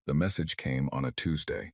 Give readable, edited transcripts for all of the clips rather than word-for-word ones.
The message came on a Tuesday.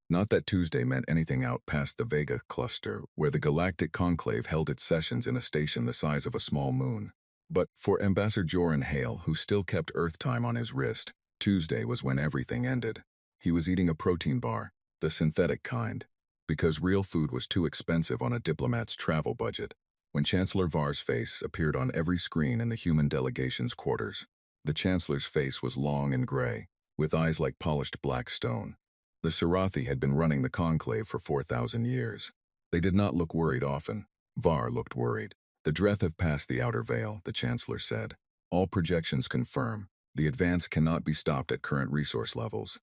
Not that Tuesday meant anything out past the Vega cluster, where the Galactic Conclave held its sessions in a station the size of a small moon. But for Ambassador Joran Hale, who still kept Earth time on his wrist, Tuesday was when everything ended. He was eating a protein bar, the synthetic kind, because real food was too expensive on a diplomat's travel budget, when Chancellor Var's face appeared on every screen in the human delegation's quarters. The Chancellor's face was long and gray, with eyes like polished black stone. The Sarathi had been running the conclave for 4,000 years. They did not look worried often. Var looked worried. The Dreth have passed the outer veil, the Chancellor said. All projections confirm. The advance cannot be stopped at current resource levels.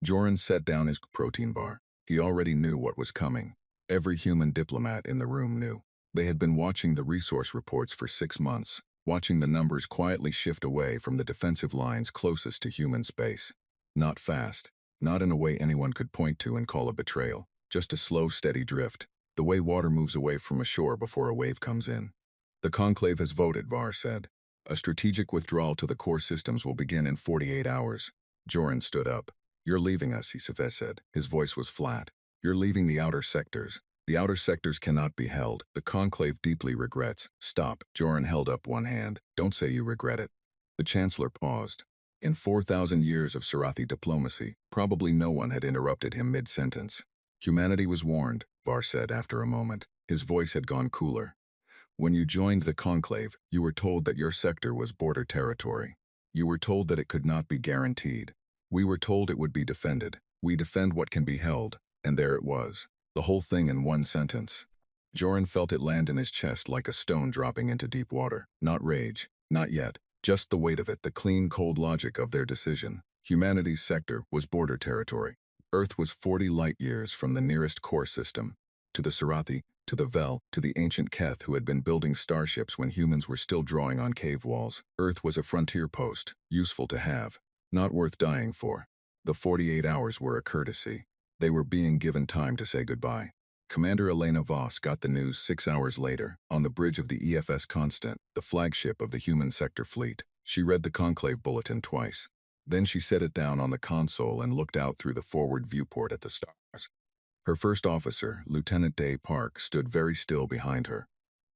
Joran set down his protein bar. He already knew what was coming. Every human diplomat in the room knew. They had been watching the resource reports for 6 months, watching the numbers quietly shift away from the defensive lines closest to human space. Not fast, not in a way anyone could point to and call a betrayal, just a slow, steady drift, the way water moves away from a shore before a wave comes in. The conclave has voted, Var said. A strategic withdrawal to the core systems will begin in 48 hours. Joran stood up. You're leaving us, he said. His voice was flat. You're leaving the outer sectors. The outer sectors cannot be held. The conclave deeply regrets. Stop. Joran held up one hand. Don't say you regret it. The Chancellor paused. In 4,000 years of Sarathi diplomacy, probably no one had interrupted him mid-sentence. Humanity was warned, Var said after a moment. His voice had gone cooler. When you joined the conclave, you were told that your sector was border territory. You were told that it could not be guaranteed. We were told it would be defended. We defend what can be held, and there it was. The whole thing in one sentence. Joran felt it land in his chest like a stone dropping into deep water. Not rage, not yet. Just the weight of it, the clean, cold logic of their decision. Humanity's sector was border territory. Earth was 40 light-years from the nearest core system. To the Sarathi, to the Vel, to the ancient Keth who had been building starships when humans were still drawing on cave walls. Earth was a frontier post, useful to have, not worth dying for. The 48 hours were a courtesy. They were being given time to say goodbye. Commander Elena Voss got the news 6 hours later, on the bridge of the EFS Constant, the flagship of the human sector fleet. She read the conclave bulletin twice. Then she set it down on the console and looked out through the forward viewport at the stars. Her first officer, Lieutenant Day Park, stood very still behind her.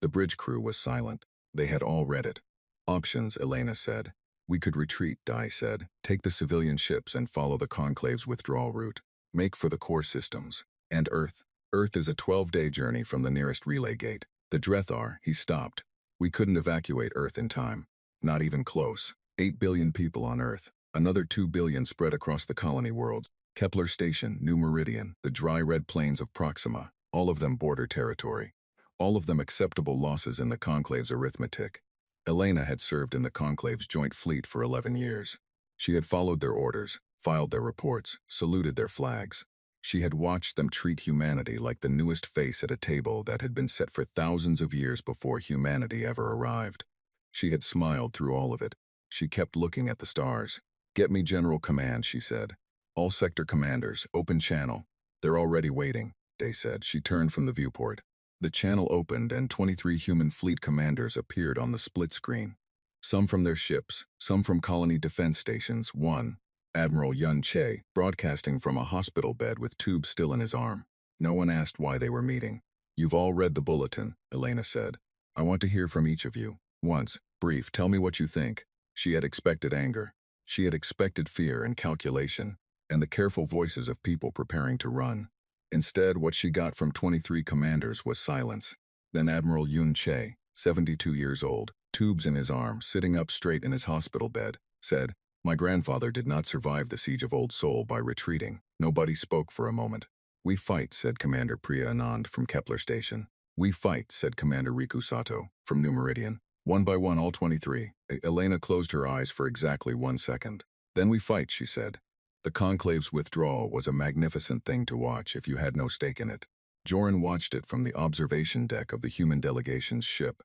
The bridge crew was silent. They had all read it. Options, Elena said. We could retreat, Dai said. Take the civilian ships and follow the conclave's withdrawal route. Make for the core systems. And Earth. Earth is a 12-day journey from the nearest relay gate. The Drethar, he stopped. We couldn't evacuate Earth in time. Not even close. 8 billion people on Earth. Another 2 billion spread across the colony worlds. Kepler Station, New Meridian, the dry red plains of Proxima, all of them border territory. All of them acceptable losses in the conclave's arithmetic. Elena had served in the conclave's joint fleet for 11 years. She had followed their orders, filed their reports, saluted their flags. She had watched them treat humanity like the newest face at a table that had been set for thousands of years before humanity ever arrived. She had smiled through all of it. She kept looking at the stars. Get me General Command, she said. All sector commanders, open channel. They're already waiting, Day said. She turned from the viewport. The channel opened and 23 human fleet commanders appeared on the split screen. Some from their ships, some from colony defense stations. One, Admiral Yun Che, broadcasting from a hospital bed with tubes still in his arm. No one asked why they were meeting. You've all read the bulletin, Elena said. I want to hear from each of you. Once, brief, tell me what you think. She had expected anger. She had expected fear and calculation, and the careful voices of people preparing to run. Instead, what she got from 23 commanders was silence. Then Admiral Yun Che, 72 years old, tubes in his arm, sitting up straight in his hospital bed, said, My grandfather did not survive the siege of Old Sol by retreating. Nobody spoke for a moment. We fight, said Commander Priya Anand from Kepler Station. We fight, said Commander Riku Sato from New Meridian. One by one, all 23. Elena closed her eyes for exactly 1 second. Then we fight, she said. The conclave's withdrawal was a magnificent thing to watch if you had no stake in it. Joran watched it from the observation deck of the human delegation's ship.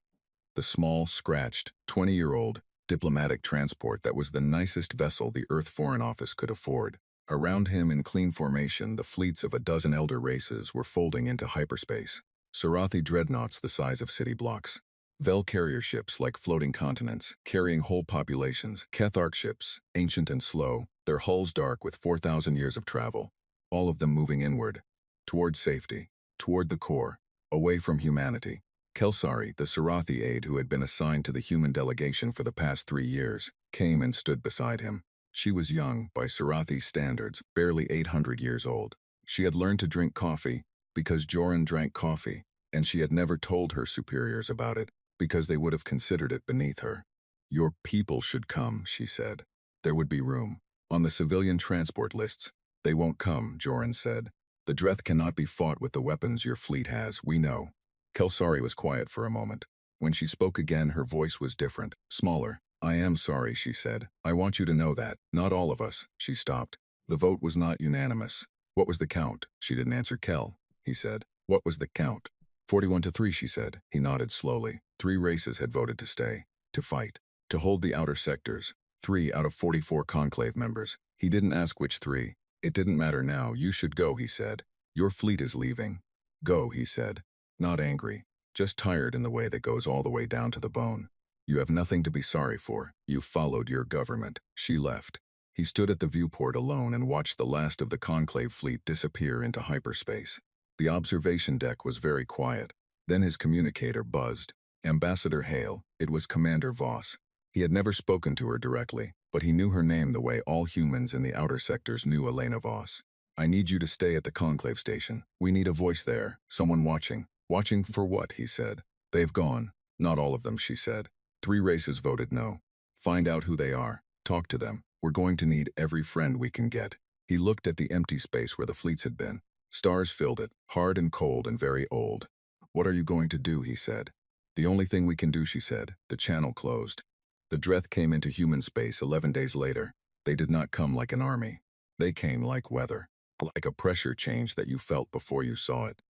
The small, scratched, 20-year-old diplomatic transport that was the nicest vessel the Earth Foreign Office could afford. Around him in clean formation, the fleets of a dozen elder races were folding into hyperspace. Sarathi dreadnoughts the size of city blocks. Vel carrier ships like floating continents, carrying whole populations. Catharc ships, ancient and slow, their hulls dark with 4,000 years of travel. All of them moving inward, toward safety, toward the core, away from humanity. Kelsari, the Sarathi aide who had been assigned to the human delegation for the past 3 years, came and stood beside him. She was young, by Sarathi standards, barely 800 years old. She had learned to drink coffee because Joran drank coffee, and she had never told her superiors about it because they would have considered it beneath her. Your people should come, she said. There would be room. On the civilian transport lists. They won't come, Joran said. The Dreth cannot be fought with the weapons your fleet has, we know. Kelsari was quiet for a moment. When she spoke again, her voice was different, smaller. I am sorry, she said. I want you to know that. Not all of us. She stopped. The vote was not unanimous. What was the count? She didn't answer. Kel, he said. What was the count? 41-3, she said. He nodded slowly. 3 races had voted to stay, to fight, to hold the outer sectors. 3 out of 44 conclave members. He didn't ask which 3. It didn't matter now. You should go, he said. Your fleet is leaving. Go, he said. Not angry, just tired in the way that goes all the way down to the bone. You have nothing to be sorry for. You followed your government. She left. He stood at the viewport alone and watched the last of the conclave fleet disappear into hyperspace. The observation deck was very quiet. Then his communicator buzzed. Ambassador Hale, it was Commander Voss. He had never spoken to her directly, but he knew her name the way all humans in the outer sectors knew Elena Voss. I need you to stay at the conclave station. We need a voice there, someone watching. Watching for what, he said. They've gone. Not all of them, she said. 3 races voted no. Find out who they are. Talk to them. We're going to need every friend we can get. He looked at the empty space where the fleets had been. Stars filled it, hard and cold and very old. What are you going to do, he said. The only thing we can do, she said. The channel closed. The Dreth came into human space 11 days later. They did not come like an army. They came like weather. Like a pressure change that you felt before you saw it.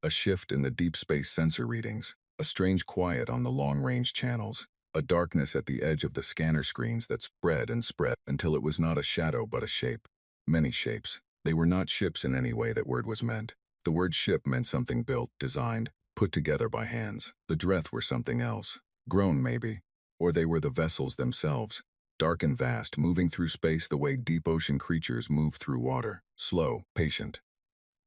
A shift in the deep space sensor readings, a strange quiet on the long-range channels, a darkness at the edge of the scanner screens that spread and spread until it was not a shadow but a shape. Many shapes. They were not ships in any way that word was meant. The word ship meant something built, designed, put together by hands. The Dreth were something else. Grown, maybe. Or they were the vessels themselves. Dark and vast, moving through space the way deep ocean creatures move through water. Slow, patient.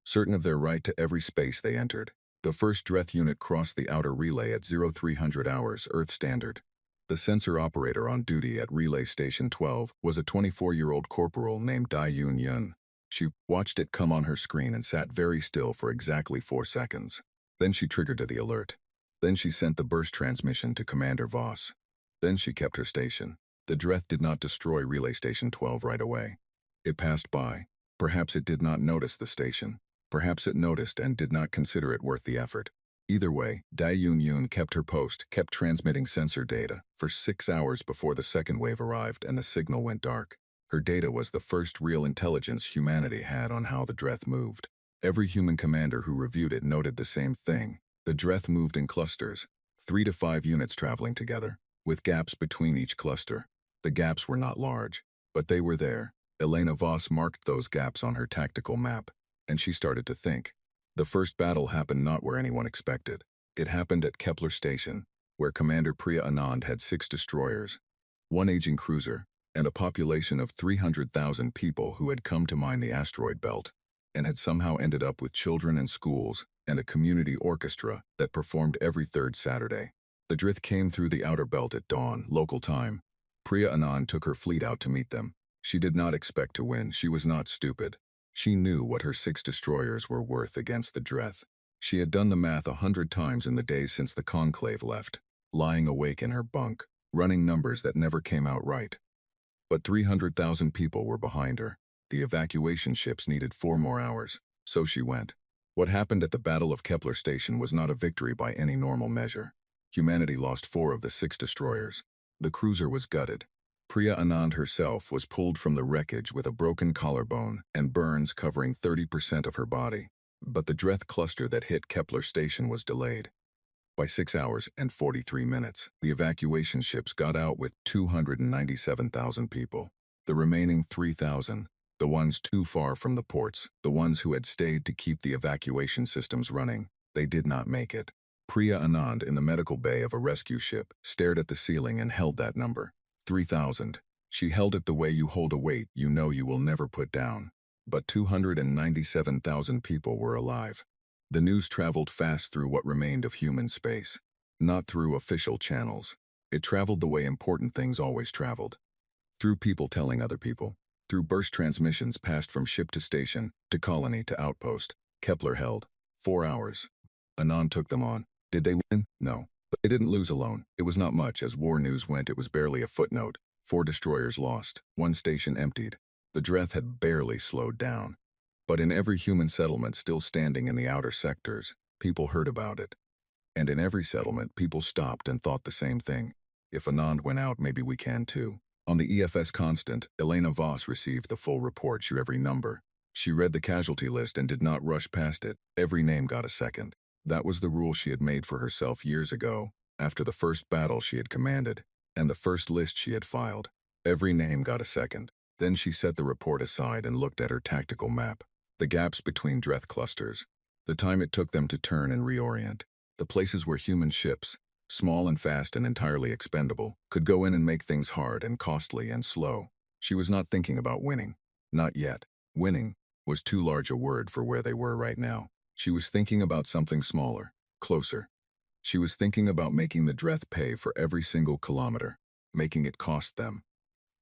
Certain of their right to every space they entered. The first Dreth unit crossed the outer relay at 0300 hours, Earth Standard. The sensor operator on duty at Relay Station 12 was a 24-year-old corporal named Dai-Yun Yun. She watched it come on her screen and sat very still for exactly 4 seconds. Then she triggered to the alert. Then she sent the burst transmission to Commander Voss. Then she kept her station. The Dreth did not destroy Relay Station 12 right away. It passed by. Perhaps it did not notice the station. Perhaps it noticed and did not consider it worth the effort. Either way, Dai-Yun Yun kept her post, kept transmitting sensor data, for 6 hours before the second wave arrived and the signal went dark. Her data was the first real intelligence humanity had on how the Dreth moved. Every human commander who reviewed it noted the same thing. The Dreth moved in clusters, 3 to 5 units traveling together, with gaps between each cluster. The gaps were not large, but they were there. Elena Voss marked those gaps on her tactical map. And she started to think. The first battle happened not where anyone expected. It happened at Kepler Station, where Commander Priya Anand had 6 destroyers, 1 aging cruiser, and a population of 300,000 people who had come to mine the asteroid belt, and had somehow ended up with children and schools, and a community orchestra that performed every 3rd Saturday. The Drith came through the outer belt at dawn, local time. Priya Anand took her fleet out to meet them. She did not expect to win. She was not stupid. She knew what her 6 destroyers were worth against the Dreth. She had done the math 100 times in the days since the conclave left, lying awake in her bunk, running numbers that never came out right. But 300,000 people were behind her. The evacuation ships needed 4 more hours, so she went. What happened at the Battle of Kepler Station was not a victory by any normal measure. Humanity lost 4 of the 6 destroyers. The cruiser was gutted. Priya Anand herself was pulled from the wreckage with a broken collarbone and burns covering 30% of her body. But the Dreth cluster that hit Kepler Station was delayed. By 6 hours and 43 minutes, the evacuation ships got out with 297,000 people. The remaining 3,000, the ones too far from the ports, the ones who had stayed to keep the evacuation systems running, they did not make it. Priya Anand in the medical bay of a rescue ship stared at the ceiling and held that number. 3,000. She held it the way you hold a weight you know you will never put down. But 297,000 people were alive. The news traveled fast through what remained of human space. Not through official channels. It traveled the way important things always traveled. Through people telling other people. Through burst transmissions passed from ship to station, to colony to outpost. Kepler held. 4 hours. Anand took them on. Did they win? No. But they didn't lose alone. It was not much. As war news went, it was barely a footnote. 4 destroyers lost. 1 station emptied. The Dreth had barely slowed down. But in every human settlement still standing in the outer sectors, people heard about it. And in every settlement, people stopped and thought the same thing. If Anand went out, maybe we can too. On the EFS Constant, Elena Voss received the full report, every number. She read the casualty list and did not rush past it. Every name got a second. That was the rule she had made for herself years ago, after the first battle she had commanded, and the first list she had filed. Every name got a second. Then she set the report aside and looked at her tactical map. The gaps between Dreth clusters. The time it took them to turn and reorient. The places where human ships, small and fast and entirely expendable, could go in and make things hard and costly and slow. She was not thinking about winning. Not yet. Winning was too large a word for where they were right now. She was thinking about something smaller, closer. She was thinking about making the Dreth pay for every single kilometer, making it cost them.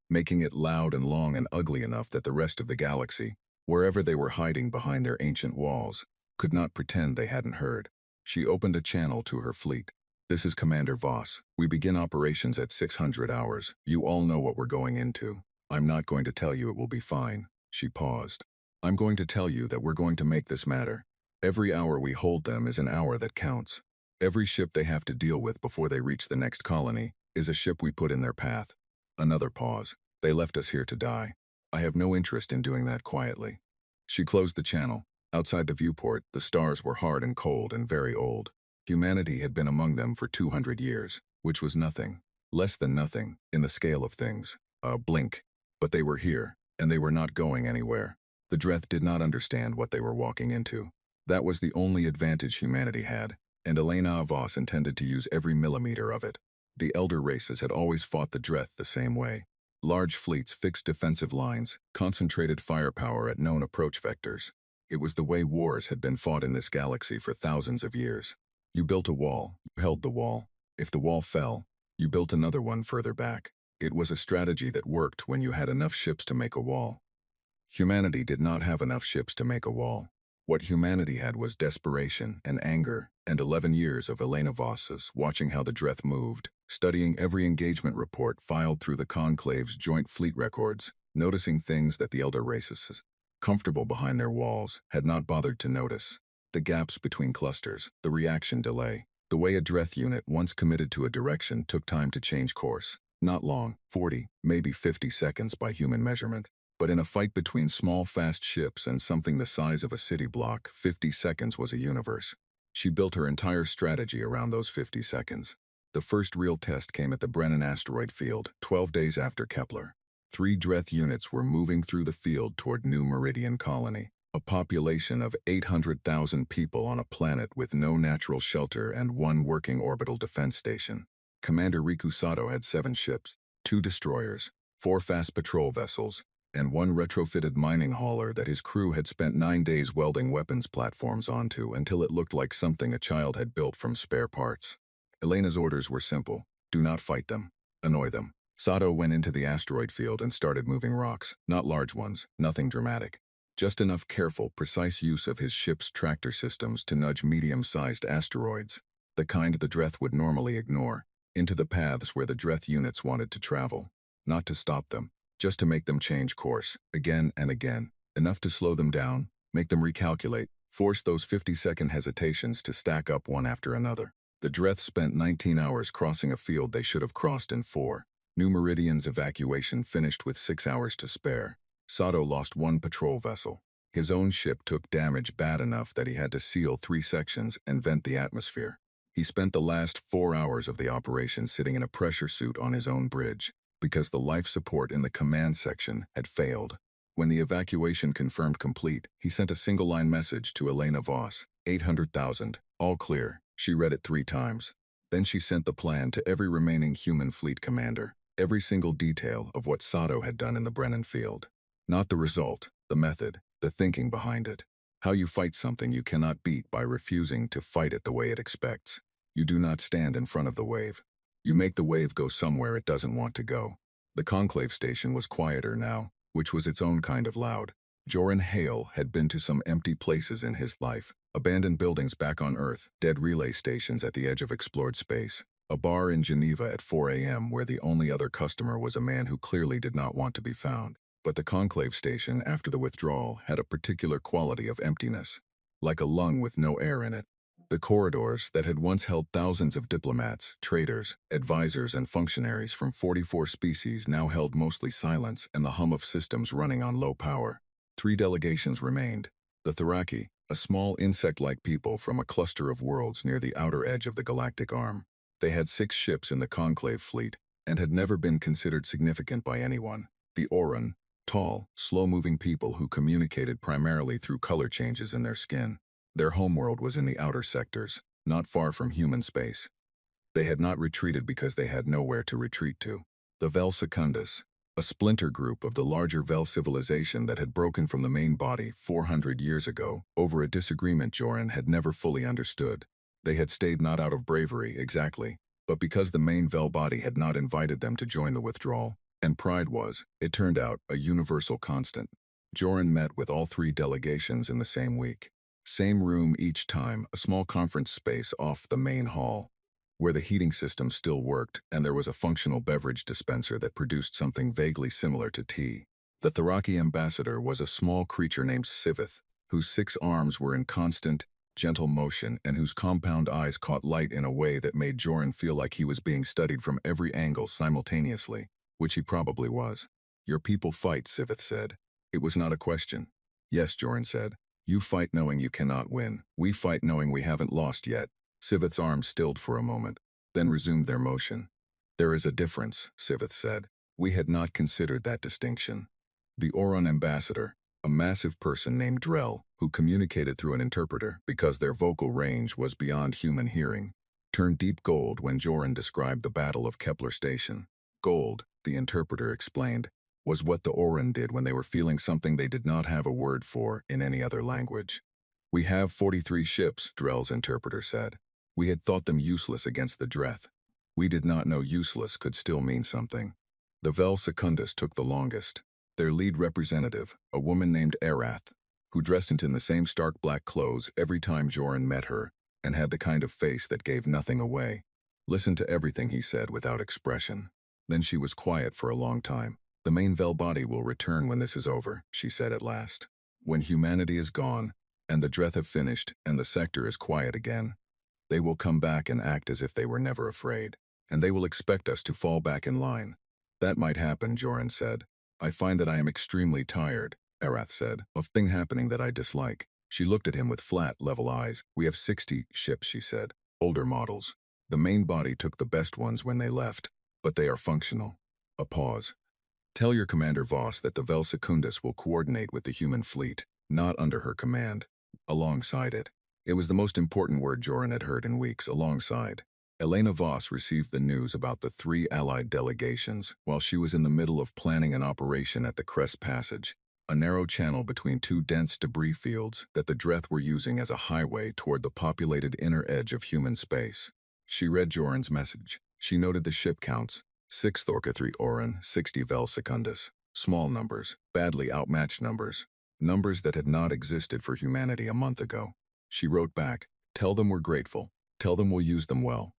Making it loud and long and ugly enough that the rest of the galaxy, wherever they were hiding behind their ancient walls, could not pretend they hadn't heard. She opened a channel to her fleet. This is Commander Voss. We begin operations at 600 hours. You all know what we're going into. I'm not going to tell you it will be fine. She paused. I'm going to tell you that we're going to make this matter. Every hour we hold them is an hour that counts. Every ship they have to deal with before they reach the next colony is a ship we put in their path. Another pause. They left us here to die. I have no interest in doing that quietly. She closed the channel. Outside the viewport, the stars were hard and cold and very old. Humanity had been among them for 200 years, which was nothing. Less than nothing, in the scale of things. A blink. But they were here, and they were not going anywhere. The Dreth did not understand what they were walking into. That was the only advantage humanity had, and Elena Voss intended to use every millimeter of it. The elder races had always fought the Dreth the same way. Large fleets, fixed defensive lines, concentrated firepower at known approach vectors. It was the way wars had been fought in this galaxy for thousands of years. You built a wall, you held the wall. If the wall fell, you built another one further back. It was a strategy that worked when you had enough ships to make a wall. Humanity did not have enough ships to make a wall. What humanity had was desperation and anger, and 11 years of Elena Voss's watching how the Dreth moved, studying every engagement report filed through the Conclave's joint fleet records, noticing things that the elder races, comfortable behind their walls, had not bothered to notice. The gaps between clusters, the reaction delay, the way a Dreth unit once committed to a direction took time to change course. Not long, 40, maybe 50 seconds by human measurement. But in a fight between small, fast ships and something the size of a city block, 50 seconds was a universe. She built her entire strategy around those 50 seconds. The first real test came at the Brennan asteroid field, 12 days after Kepler. 3 Dreth units were moving through the field toward New Meridian Colony, a population of 800,000 people on a planet with no natural shelter and 1 working orbital defense station. Commander Riku Sato had 7 ships, 2 destroyers, 4 fast patrol vessels, and 1 retrofitted mining hauler that his crew had spent 9 days welding weapons platforms onto until it looked like something a child had built from spare parts. Elena's orders were simple. Do not fight them. Annoy them. Sato went into the asteroid field and started moving rocks, not large ones, nothing dramatic. Just enough careful, precise use of his ship's tractor systems to nudge medium-sized asteroids, the kind the Dreth would normally ignore, into the paths where the Dreth units wanted to travel. Not to stop them. Just to make them change course, again and again, enough to slow them down, make them recalculate, force those 50-second hesitations to stack up one after another. The Dreth spent 19 hours crossing a field they should have crossed in 4. New Meridian's evacuation finished with 6 hours to spare. Sato lost 1 patrol vessel. His own ship took damage bad enough that he had to seal 3 sections and vent the atmosphere. He spent the last 4 hours of the operation sitting in a pressure suit on his own bridge, because the life support in the command section had failed. When the evacuation confirmed complete, he sent a single-line message to Elena Voss, 800,000, all clear. She read it 3 times. Then she sent the plan to every remaining human fleet commander, every single detail of what Sato had done in the Brennan field. Not the result, the method, the thinking behind it. How you fight something you cannot beat by refusing to fight it the way it expects. You do not stand in front of the wave. You make the wave go somewhere it doesn't want to go. The conclave station was quieter now, which was its own kind of loud. Joran Hale had been to some empty places in his life, abandoned buildings back on Earth, dead relay stations at the edge of explored space, a bar in Geneva at 4 a.m. where the only other customer was a man who clearly did not want to be found. But the conclave station, after the withdrawal, had a particular quality of emptiness, like a lung with no air in it. The corridors that had once held thousands of diplomats, traders, advisors, and functionaries from 44 species now held mostly silence and the hum of systems running on low power. 3 delegations remained. The Tharaki, a small insect-like people from a cluster of worlds near the outer edge of the galactic arm. They had 6 ships in the conclave fleet and had never been considered significant by anyone. The Oran, tall, slow-moving people who communicated primarily through color changes in their skin. Their homeworld was in the outer sectors, not far from human space. They had not retreated because they had nowhere to retreat to. The Vel Secundus, a splinter group of the larger Vel civilization that had broken from the main body 400 years ago over a disagreement Joran had never fully understood. They had stayed not out of bravery, exactly, but because the main Vel body had not invited them to join the withdrawal. And pride was, it turned out, a universal constant. Joran met with all 3 delegations in the same week. Same room each time, a small conference space off the main hall, where the heating system still worked and there was a functional beverage dispenser that produced something vaguely similar to tea. The Tharaki ambassador was a small creature named Sivith, whose 6 arms were in constant, gentle motion and whose compound eyes caught light in a way that made Joran feel like he was being studied from every angle simultaneously, which he probably was. Your people fight, Sivith said. It was not a question. Yes, Joran said. You fight knowing you cannot win. We fight knowing we haven't lost yet. Sivith's arms stilled for a moment, then resumed their motion. There is a difference, Sivith said. We had not considered that distinction. The Oron ambassador, a massive person named Drell, who communicated through an interpreter because their vocal range was beyond human hearing, turned deep gold when Joran described the Battle of Kepler Station. Gold, the interpreter explained, was what the Oran did when they were feeling something they did not have a word for in any other language. We have 43 ships, Drell's interpreter said. We had thought them useless against the Dreth. We did not know useless could still mean something. The Vel Secundus took the longest. Their lead representative, a woman named Arath, who dressed in the same stark black clothes every time Joran met her, and had the kind of face that gave nothing away, listened to everything he said without expression. Then she was quiet for a long time. The main Vel body will return when this is over, she said at last. When humanity is gone, and the Dreth have finished, and the sector is quiet again, they will come back and act as if they were never afraid, and they will expect us to fall back in line. That might happen, Joran said. I find that I am extremely tired, Arath said, of thing happening that I dislike. She looked at him with flat, level eyes. We have 60 ships, she said. Older models. The main body took the best ones when they left, but they are functional. A pause. Tell your Commander Voss that the Vel Secundus will coordinate with the human fleet, not under her command. Alongside it. It was the most important word Joran had heard in weeks, alongside. Elena Voss received the news about the 3 Allied delegations while she was in the middle of planning an operation at the Crest Passage, a narrow channel between 2 dense debris fields that the Dreth were using as a highway toward the populated inner edge of human space. She read Joran's message. She noted the ship counts. 6 Thorca 3 Oran, 60 Vel Secundus. Small numbers, badly outmatched numbers. Numbers that had not existed for humanity a month ago. She wrote back, tell them we're grateful. Tell them we'll use them well.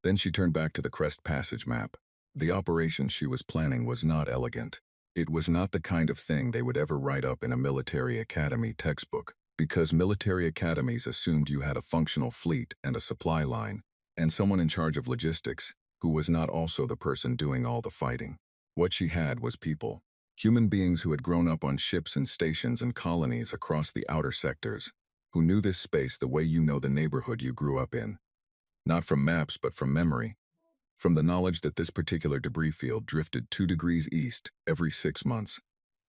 Then she turned back to the Crest Passage map. The operation she was planning was not elegant. It was not the kind of thing they would ever write up in a military academy textbook, because military academies assumed you had a functional fleet and a supply line, and someone in charge of logistics, who was not also the person doing all the fighting. What she had was people. Human beings who had grown up on ships and stations and colonies across the outer sectors, who knew this space the way you know the neighborhood you grew up in. Not from maps, but from memory. From the knowledge that this particular debris field drifted 2 degrees east every 6 months,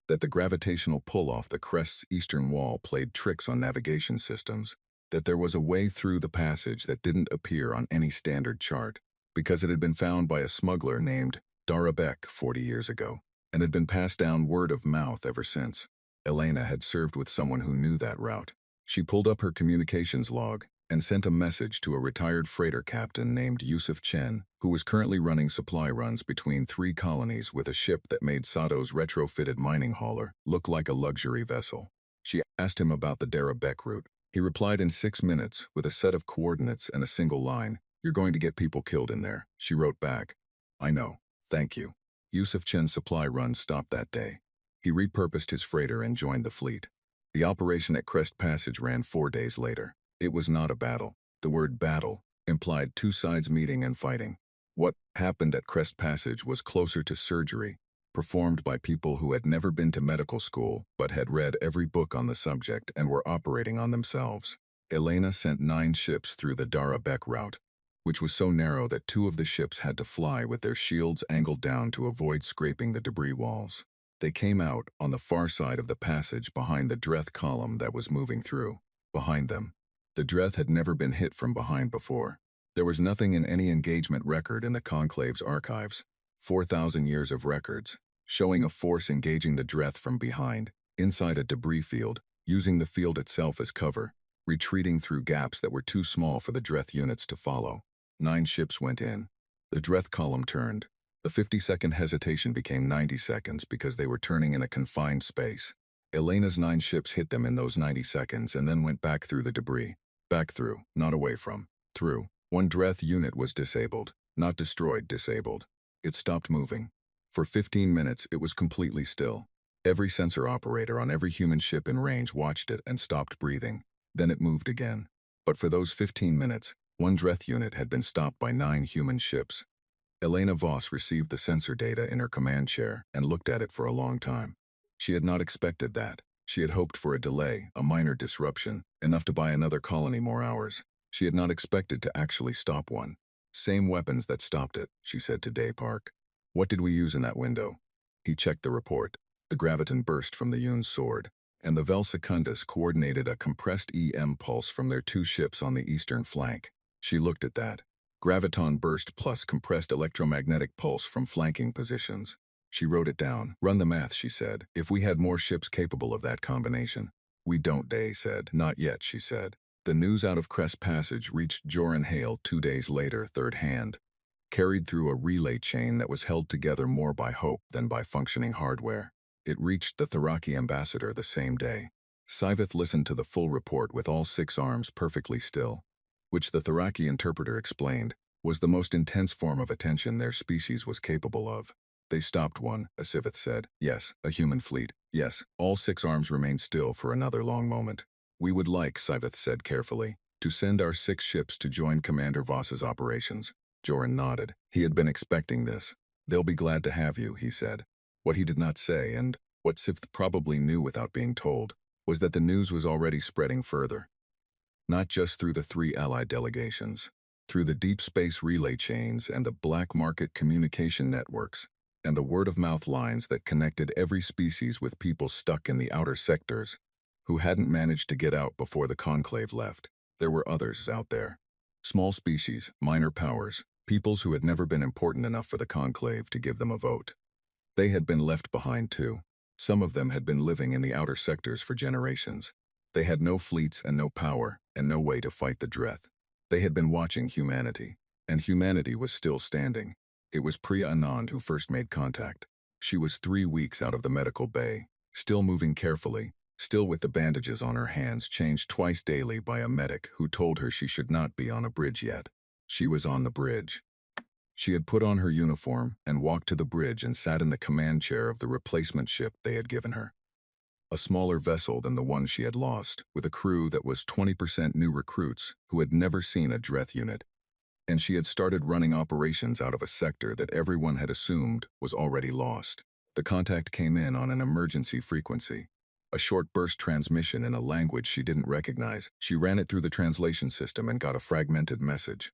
that the gravitational pull off the crest's eastern wall played tricks on navigation systems, that there was a way through the passage that didn't appear on any standard chart, because it had been found by a smuggler named Darabek 40 years ago, and had been passed down word of mouth ever since. Elena had served with someone who knew that route. She pulled up her communications log and sent a message to a retired freighter captain named Yusuf Chen, who was currently running supply runs between 3 colonies with a ship that made Sato's retrofitted mining hauler look like a luxury vessel. She asked him about the Darabek route. He replied in 6 minutes with a set of coordinates and a single line. "You're going to get people killed in there." She wrote back, "I know. Thank you." Yusuf Chen's supply run stopped that day. He repurposed his freighter and joined the fleet. The operation at Crest Passage ran 4 days later. It was not a battle. The word battle implied 2 sides meeting and fighting. What happened at Crest Passage was closer to surgery, performed by people who had never been to medical school but had read every book on the subject and were operating on themselves. Elena sent 9 ships through the Darabek route, which was so narrow that 2 of the ships had to fly with their shields angled down to avoid scraping the debris walls. They came out on the far side of the passage behind the Dreth column that was moving through. Behind them, the Dreth had never been hit from behind before. There was nothing in any engagement record in the Conclave's archives, 4,000 years of records, showing a force engaging the Dreth from behind, inside a debris field, using the field itself as cover, retreating through gaps that were too small for the Dreth units to follow. 9 ships went in. The Dreth column turned. The 50-second hesitation became 90 seconds because they were turning in a confined space. Elena's 9 ships hit them in those 90 seconds and then went back through the debris. Back through, not away from. Through. 1 Dreth unit was disabled. Not destroyed, disabled. It stopped moving. For 15 minutes, it was completely still. Every sensor operator on every human ship in range watched it and stopped breathing. Then it moved again. But for those 15 minutes, 1 Dreth unit had been stopped by 9 human ships. Elena Voss received the sensor data in her command chair and looked at it for a long time. She had not expected that. She had hoped for a delay, a minor disruption, enough to buy another colony more hours. She had not expected to actually stop one. "Same weapons that stopped it," she said to Day Park. "What did we use in that window?" He checked the report. The graviton burst from the Yoon's sword, and the Vel Secundus coordinated a compressed EM pulse from their 2 ships on the eastern flank. She looked at that. Graviton burst plus compressed electromagnetic pulse from flanking positions. She wrote it down. "Run the math," she said. "If we had more ships capable of that combination." "We don't," Day said. "Not yet," she said. The news out of Crest Passage reached Joran Hale 2 days later, third hand, carried through a relay chain that was held together more by hope than by functioning hardware. It reached the Tharaki ambassador the same day. Siveth listened to the full report with all 6 arms perfectly still, which the Tharaki interpreter explained was the most intense form of attention their species was capable of. "They stopped one," Siveth said. "Yes, a human fleet. Yes." All 6 arms remained still for another long moment. "We would like," Siveth said carefully, "to send our 6 ships to join Commander Voss's operations." Joran nodded. He had been expecting this. "They'll be glad to have you," he said. What he did not say, and what Siveth probably knew without being told, was that the news was already spreading further. Not just through the 3 Allied delegations, through the deep space relay chains and the black market communication networks, and the word-of-mouth lines that connected every species with people stuck in the outer sectors, who hadn't managed to get out before the Conclave left. There were others out there. Small species, minor powers, peoples who had never been important enough for the Conclave to give them a vote. They had been left behind too. Some of them had been living in the outer sectors for generations. They had no fleets and no power, and no way to fight the Dreth. They had been watching humanity, and humanity was still standing. It was Priya Anand who first made contact. She was 3 weeks out of the medical bay, still moving carefully, still with the bandages on her hands changed twice daily by a medic who told her she should not be on a bridge yet. She was on the bridge. She had put on her uniform and walked to the bridge and sat in the command chair of the replacement ship they had given her. A smaller vessel than the one she had lost, with a crew that was 20% new recruits who had never seen a Dreth unit. And she had started running operations out of a sector that everyone had assumed was already lost. The contact came in on an emergency frequency. A short burst transmission in a language she didn't recognize. She ran it through the translation system and got a fragmented message.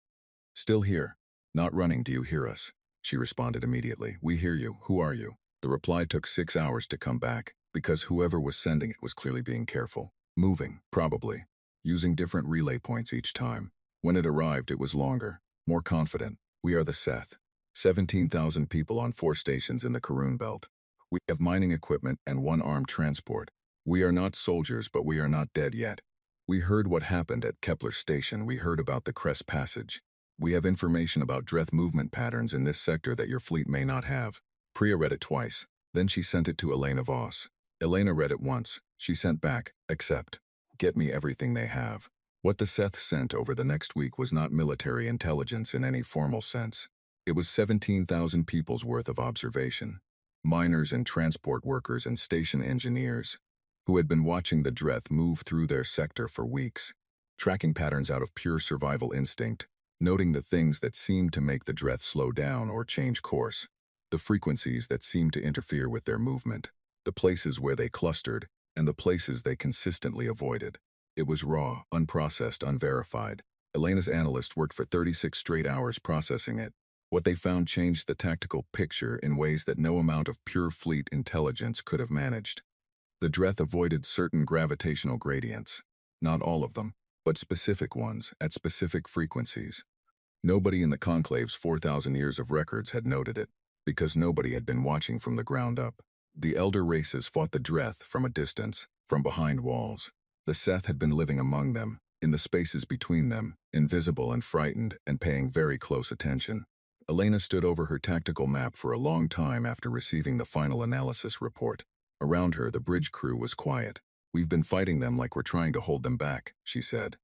"Still here. Not running, do you hear us?" She responded immediately. "We hear you. Who are you?" The reply took 6 hours to come back, because whoever was sending it was clearly being careful. "Moving, probably." using different relay points each time. When it arrived, it was longer, more confident. We are the Seth. 17,000 people on 4 stations in the Karun belt. We have mining equipment and 1 armed transport. We are not soldiers, but we are not dead yet. We heard what happened at Kepler Station. We heard about the Crest Passage. We have information about Dreth movement patterns in this sector that your fleet may not have. Priya read it twice. Then she sent it to Elena Voss. Elena read it once. She sent back, accept. Get me everything they have. What the Seth sent over the next week was not military intelligence in any formal sense. It was 17,000 people's worth of observation. Miners and transport workers and station engineers who had been watching the Dreth move through their sector for weeks, tracking patterns out of pure survival instinct, noting the things that seemed to make the Dreth slow down or change course, the frequencies that seemed to interfere with their movement, the places where they clustered, and the places they consistently avoided. It was raw, unprocessed, unverified. Elena's analyst worked for 36 straight hours processing it. What they found changed the tactical picture in ways that no amount of pure fleet intelligence could have managed. The Dreth avoided certain gravitational gradients. Not all of them, but specific ones, at specific frequencies. Nobody in the Conclave's 4,000 years of records had noted it, because nobody had been watching from the ground up. The elder races fought the Dreth from a distance, from behind walls. The Seth had been living among them, in the spaces between them, invisible and frightened, and paying very close attention. Elena stood over her tactical map for a long time after receiving the final analysis report. Around her, the bridge crew was quiet. We've been fighting them like we're trying to hold them back, she said.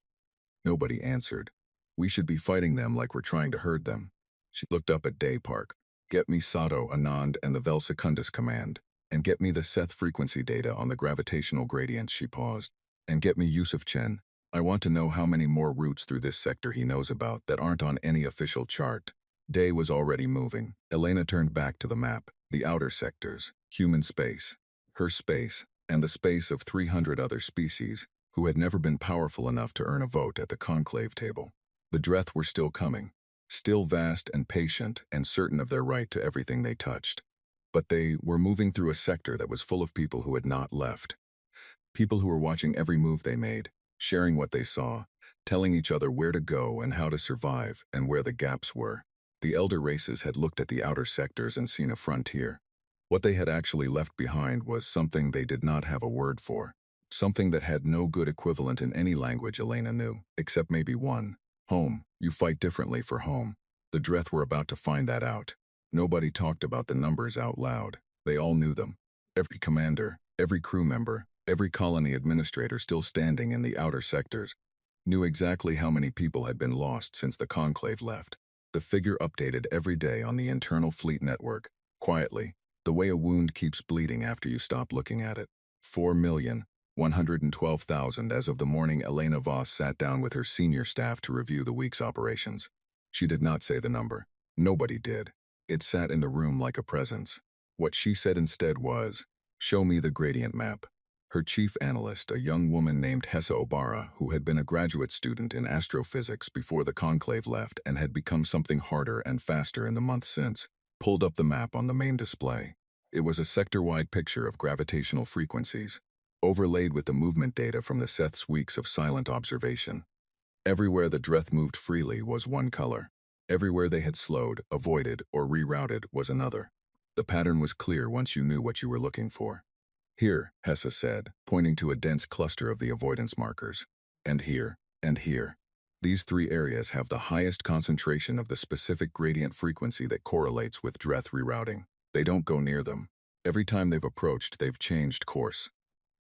Nobody answered. We should be fighting them like we're trying to herd them. She looked up at Day Park. Get me Sato, Anand, and the Vel Secundus command. And get me the Seth frequency data on the gravitational gradients, she paused. And get me Yusuf Chen. I want to know how many more routes through this sector he knows about that aren't on any official chart. Day was already moving. Elena turned back to the map, the outer sectors, human space, her space, and the space of 300 other species who had never been powerful enough to earn a vote at the conclave table. The Dreth were still coming, still vast and patient and certain of their right to everything they touched. But they were moving through a sector that was full of people who had not left. People who were watching every move they made, sharing what they saw, telling each other where to go and how to survive and where the gaps were. The elder races had looked at the outer sectors and seen a frontier. What they had actually left behind was something they did not have a word for, something that had no good equivalent in any language Elena knew, except maybe one. Home. You fight differently for home. The Dreth were about to find that out. Nobody talked about the numbers out loud. They all knew them. Every commander, every crew member, every colony administrator still standing in the outer sectors knew exactly how many people had been lost since the conclave left. The figure updated every day on the internal fleet network, quietly, the way a wound keeps bleeding after you stop looking at it. 4,112,000 as of the morning Elena Voss sat down with her senior staff to review the week's operations. She did not say the number. Nobody did. It sat in the room like a presence. What she said instead was, "Show me the gradient map." Her chief analyst, a young woman named Hessa Obara, who had been a graduate student in astrophysics before the conclave left and had become something harder and faster in the months since, pulled up the map on the main display. It was a sector-wide picture of gravitational frequencies, overlaid with the movement data from the Seth's weeks of silent observation. Everywhere the Dreth moved freely was one color. Everywhere they had slowed, avoided, or rerouted was another. The pattern was clear once you knew what you were looking for. Here, Hessa said, pointing to a dense cluster of the avoidance markers. And here, and here. These 3 areas have the highest concentration of the specific gradient frequency that correlates with Dreth rerouting. They don't go near them. Every time they've approached, they've changed course.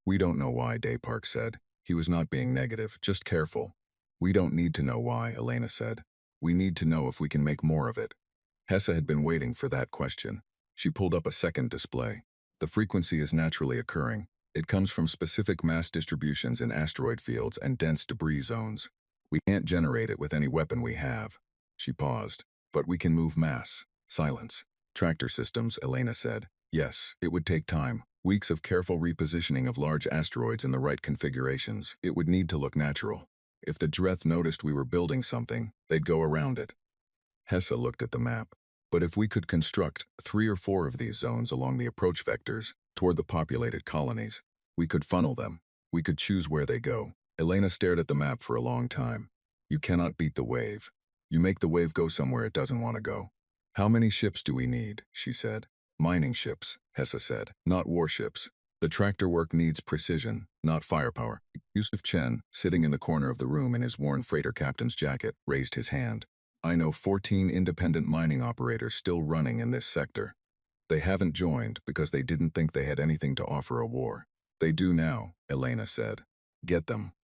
We don't know why, Day Park said. He was not being negative, just careful. We don't need to know why, Elena said. We need to know if we can make more of it. Hessa had been waiting for that question. She pulled up a second display. The frequency is naturally occurring. It comes from specific mass distributions in asteroid fields and dense debris zones. We can't generate it with any weapon we have. She paused. But we can move mass. Silence. Tractor systems, Elena said. Yes, it would take time. Weeks of careful repositioning of large asteroids in the right configurations. It would need to look natural. If the Dreth noticed we were building something, they'd go around it. Hessa looked at the map. But if we could construct 3 or 4 of these zones along the approach vectors toward the populated colonies, we could funnel them. We could choose where they go. Elena stared at the map for a long time. You cannot beat the wave. You make the wave go somewhere it doesn't want to go. How many ships do we need? She said. Mining ships, Hessa said, not warships. The tractor work needs precision, not firepower. Yusuf Chen, sitting in the corner of the room in his worn freighter captain's jacket, raised his hand. I know 14 independent mining operators still running in this sector. They haven't joined because they didn't think they had anything to offer a war. They do now, Elena said. Get them.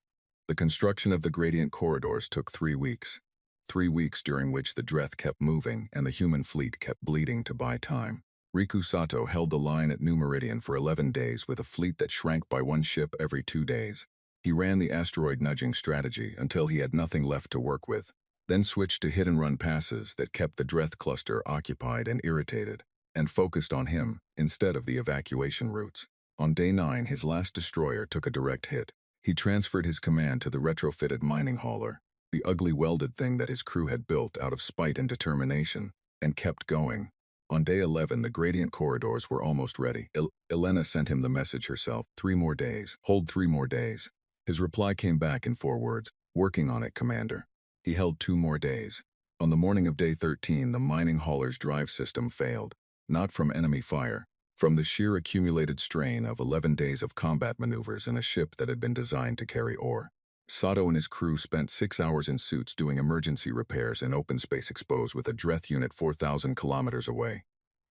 The construction of the gradient corridors took 3 weeks. 3 weeks during which the Dreth kept moving and the human fleet kept bleeding to buy time. Riku Sato held the line at New Meridian for 11 days with a fleet that shrank by 1 ship every 2 days. He ran the asteroid nudging strategy until he had nothing left to work with, then switched to hit-and-run passes that kept the Dreth cluster occupied and irritated, and focused on him instead of the evacuation routes. On day 9, his last destroyer took a direct hit. He transferred his command to the retrofitted mining hauler, the ugly welded thing that his crew had built out of spite and determination, and kept going. On day 11, the gradient corridors were almost ready. Elena sent him the message herself, 3 more days. Hold 3 more days. His reply came back in 4 words, working on it, Commander. He held 2 more days. On the morning of day 13, the mining hauler's drive system failed, not from enemy fire, from the sheer accumulated strain of 11 days of combat maneuvers in a ship that had been designed to carry ore. Sato and his crew spent 6 hours in suits doing emergency repairs in open space exposed with a Dreth unit 4,000 kilometers away.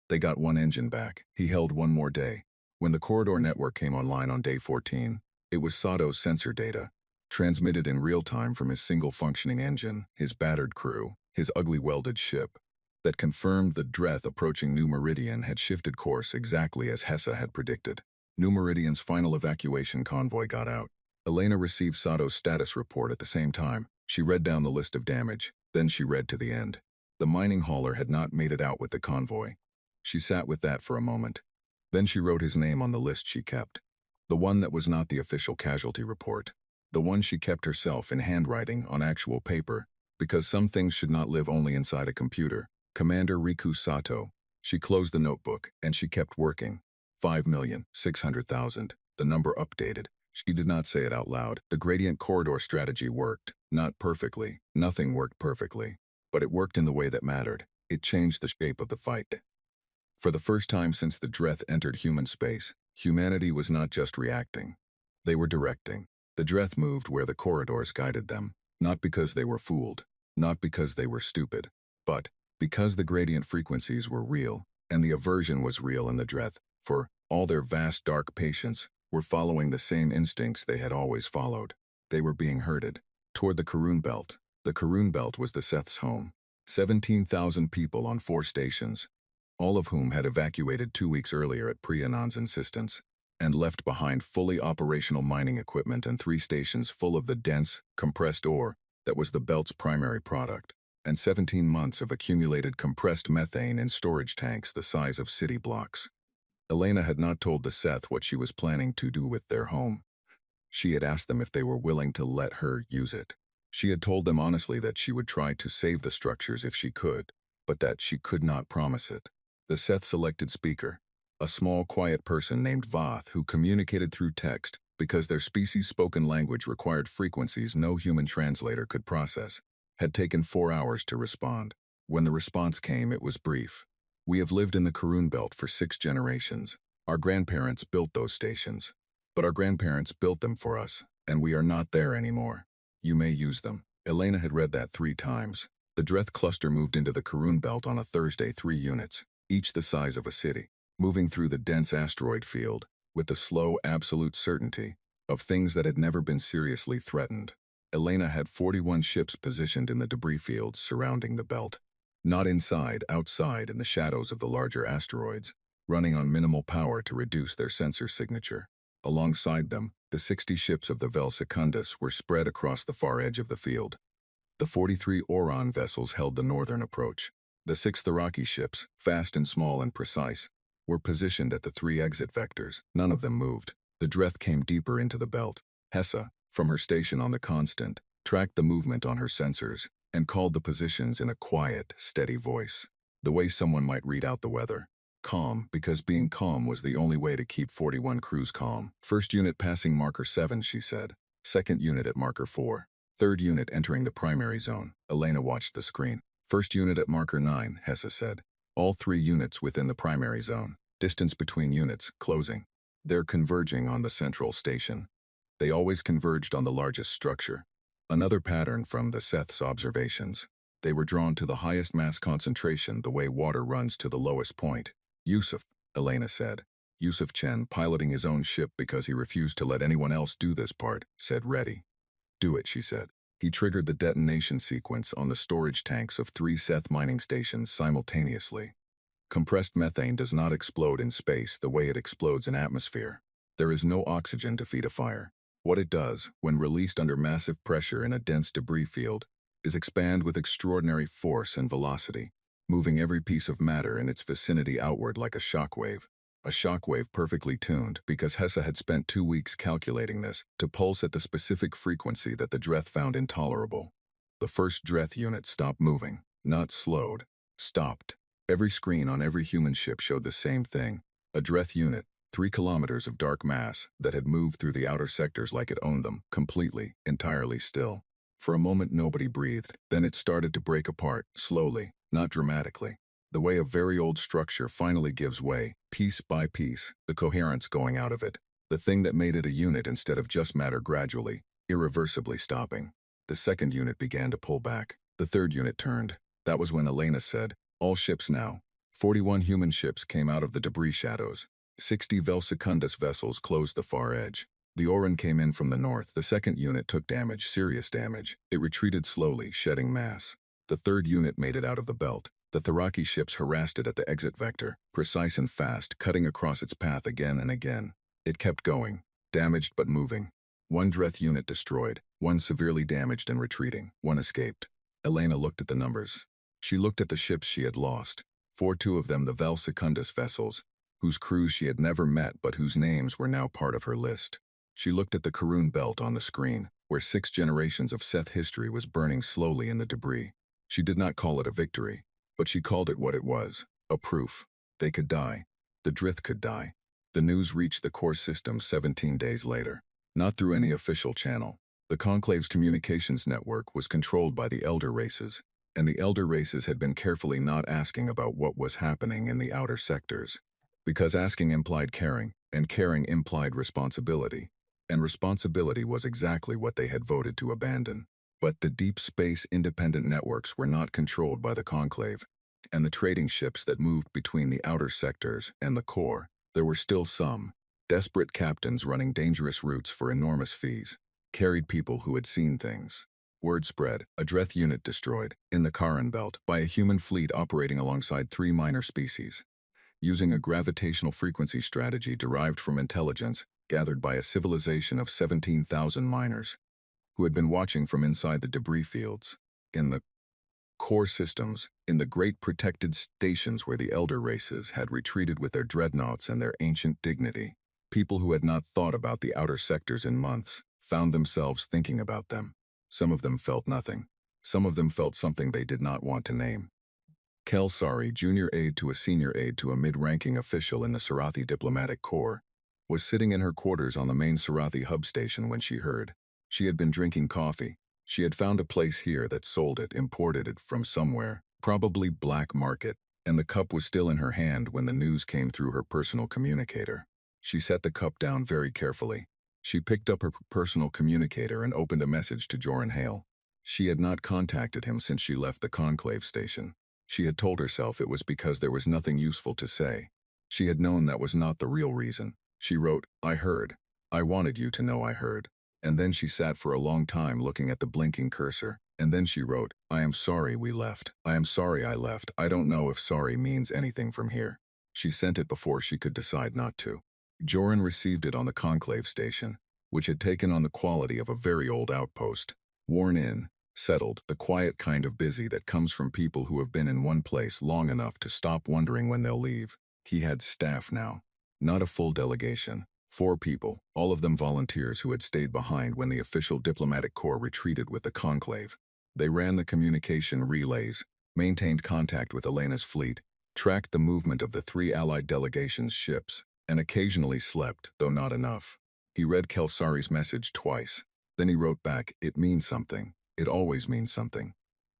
They got 1 engine back. He held 1 more day. When the corridor network came online on day 14, it was Sato's sensor data, transmitted in real time from his single functioning engine, his battered crew, his ugly welded ship, that confirmed the Dreth approaching New Meridian had shifted course exactly as Hessa had predicted. New Meridian's final evacuation convoy got out. Elena received Sato's status report at the same time. She read down the list of damage, then she read to the end. The mining hauler had not made it out with the convoy. She sat with that for a moment. Then she wrote his name on the list she kept. The one that was not the official casualty report. The one she kept herself in handwriting on actual paper, because some things should not live only inside a computer. Commander Riku Sato. She closed the notebook, and she kept working. 5,600,000. The number updated. She did not say it out loud. The gradient corridor strategy worked. Not perfectly. Nothing worked perfectly. But it worked in the way that mattered. It changed the shape of the fight. For the first time since the Dreth entered human space, humanity was not just reacting. They were directing. The Dreth moved where the corridors guided them, not because they were fooled, not because they were stupid, but because the gradient frequencies were real, and the aversion was real in the Dreth, for all their vast dark patience were following the same instincts they had always followed. They were being herded toward the Karun Belt. The Karun Belt was the Seth's home. 17,000 people on 4 stations, all of whom had evacuated 2 weeks earlier at Priyanon's insistence, and left behind fully operational mining equipment and 3 stations full of the dense, compressed ore that was the belt's primary product, and 17 months of accumulated compressed methane in storage tanks the size of city blocks. Elena had not told the Seth what she was planning to do with their home. She had asked them if they were willing to let her use it. She had told them honestly that she would try to save the structures if she could, but that she could not promise it. The Seth selected speaker, a small, quiet person named Vath who communicated through text because their species' spoken language required frequencies no human translator could process, had taken 4 hours to respond. When the response came, it was brief. We have lived in the Karun Belt for 6 generations. Our grandparents built those stations. But our grandparents built them for us, and we are not there anymore. You may use them. Elena had read that 3 times. The Dreth cluster moved into the Karun Belt on a Thursday, 3 units, each the size of a city, moving through the dense asteroid field, with the slow, absolute certainty of things that had never been seriously threatened. Elena had 41 ships positioned in the debris fields surrounding the belt. Not inside, outside in the shadows of the larger asteroids, running on minimal power to reduce their sensor signature. Alongside them, the 60 ships of the Vel Secundus were spread across the far edge of the field. The 43 Oron vessels held the northern approach. The 6 Tharaki ships, fast and small and precise, were positioned at the 3 exit vectors. None of them moved. The Dreth came deeper into the belt. Hessa, from her station on the Constant, tracked the movement on her sensors and called the positions in a quiet, steady voice, the way someone might read out the weather. Calm, because being calm was the only way to keep 41 crews calm. First unit passing marker 7, she said. Second unit at marker 4. Third unit entering the primary zone. Elena watched the screen. First unit at marker 9, Hessa said. All 3 units within the primary zone. Distance between units, closing. They're converging on the central station. They always converged on the largest structure. Another pattern from the Seth's observations. They were drawn to the highest mass concentration the way water runs to the lowest point. Yusuf, Elena said. Yusuf Chen, piloting his own ship because he refused to let anyone else do this part, said ready. Do it, she said. He triggered the detonation sequence on the storage tanks of 3 Seth mining stations simultaneously. Compressed methane does not explode in space the way it explodes in atmosphere. There is no oxygen to feed a fire. What it does, when released under massive pressure in a dense debris field, is expand with extraordinary force and velocity, moving every piece of matter in its vicinity outward like a shockwave. A shockwave perfectly tuned, because Hessa had spent 2 weeks calculating this, to pulse at the specific frequency that the Dreth found intolerable. The first Dreth unit stopped moving, not slowed, stopped. Every screen on every human ship showed the same thing. A Dreth unit, 3 kilometers of dark mass, that had moved through the outer sectors like it owned them, completely, entirely still. For a moment nobody breathed, then it started to break apart, slowly, not dramatically. The way a very old structure finally gives way, piece by piece, the coherence going out of it. The thing that made it a unit instead of just matter gradually, irreversibly stopping. The second unit began to pull back. The third unit turned. That was when Elena said, all ships now. 41 human ships came out of the debris shadows. 60 Velsecundus vessels closed the far edge. The Orin came in from the north. The second unit took damage, serious damage. It retreated slowly, shedding mass. The third unit made it out of the belt. The Tharaki ships harassed it at the exit vector, precise and fast, cutting across its path again and again. It kept going, damaged but moving. 1 Dreth unit destroyed, 1 severely damaged and retreating, 1 escaped. Elena looked at the numbers. She looked at the ships she had lost. 2 of them the Velsecundus vessels, whose crews she had never met but whose names were now part of her list. She looked at the Karun belt on the screen, where 6 generations of Seth history was burning slowly in the debris. She did not call it a victory, but she called it what it was, a proof. They could die. The Drith could die. The news reached the core system 17 days later. Not through any official channel. The Conclave's communications network was controlled by the Elder races, and the Elder races had been carefully not asking about what was happening in the outer sectors. Because asking implied caring, and caring implied responsibility. And responsibility was exactly what they had voted to abandon. But the deep space independent networks were not controlled by the Conclave, and the trading ships that moved between the outer sectors and the core, there were still some, desperate captains running dangerous routes for enormous fees, carried people who had seen things. Word spread, a Dreth unit destroyed, in the Karan belt, by a human fleet operating alongside 3 minor species, using a gravitational frequency strategy derived from intelligence gathered by a civilization of 17,000 miners, who had been watching from inside the debris fields, in the core systems, in the great protected stations where the Elder races had retreated with their dreadnoughts and their ancient dignity. People who had not thought about the outer sectors in months found themselves thinking about them. Some of them felt nothing. Some of them felt something they did not want to name. Kel Sari, junior aide to a senior aide to a mid-ranking official in the Sarathi diplomatic corps, was sitting in her quarters on the main Sarathi hub station when she heard. She had been drinking coffee. She had found a place here that sold it, imported it from somewhere, probably black market, and the cup was still in her hand when the news came through her personal communicator. She set the cup down very carefully. She picked up her personal communicator and opened a message to Joran Hale. She had not contacted him since she left the Conclave station. She had told herself it was because there was nothing useful to say. She had known that was not the real reason. She wrote, I heard. I wanted you to know I heard. And then she sat for a long time looking at the blinking cursor, and then she wrote, I am sorry we left. I am sorry I left. I don't know if sorry means anything from here. She sent it before she could decide not to. Joran received it on the Conclave station, which had taken on the quality of a very old outpost. Worn in, settled, the quiet kind of busy that comes from people who have been in one place long enough to stop wondering when they'll leave. He had staff now. Not a full delegation. 4 people, all of them volunteers who had stayed behind when the official diplomatic corps retreated with the Conclave. They ran the communication relays, maintained contact with Elena's fleet, tracked the movement of the 3 allied delegations' ships, and occasionally slept, though not enough. He read Kelsari's message twice. Then he wrote back, "It means something. It always means something."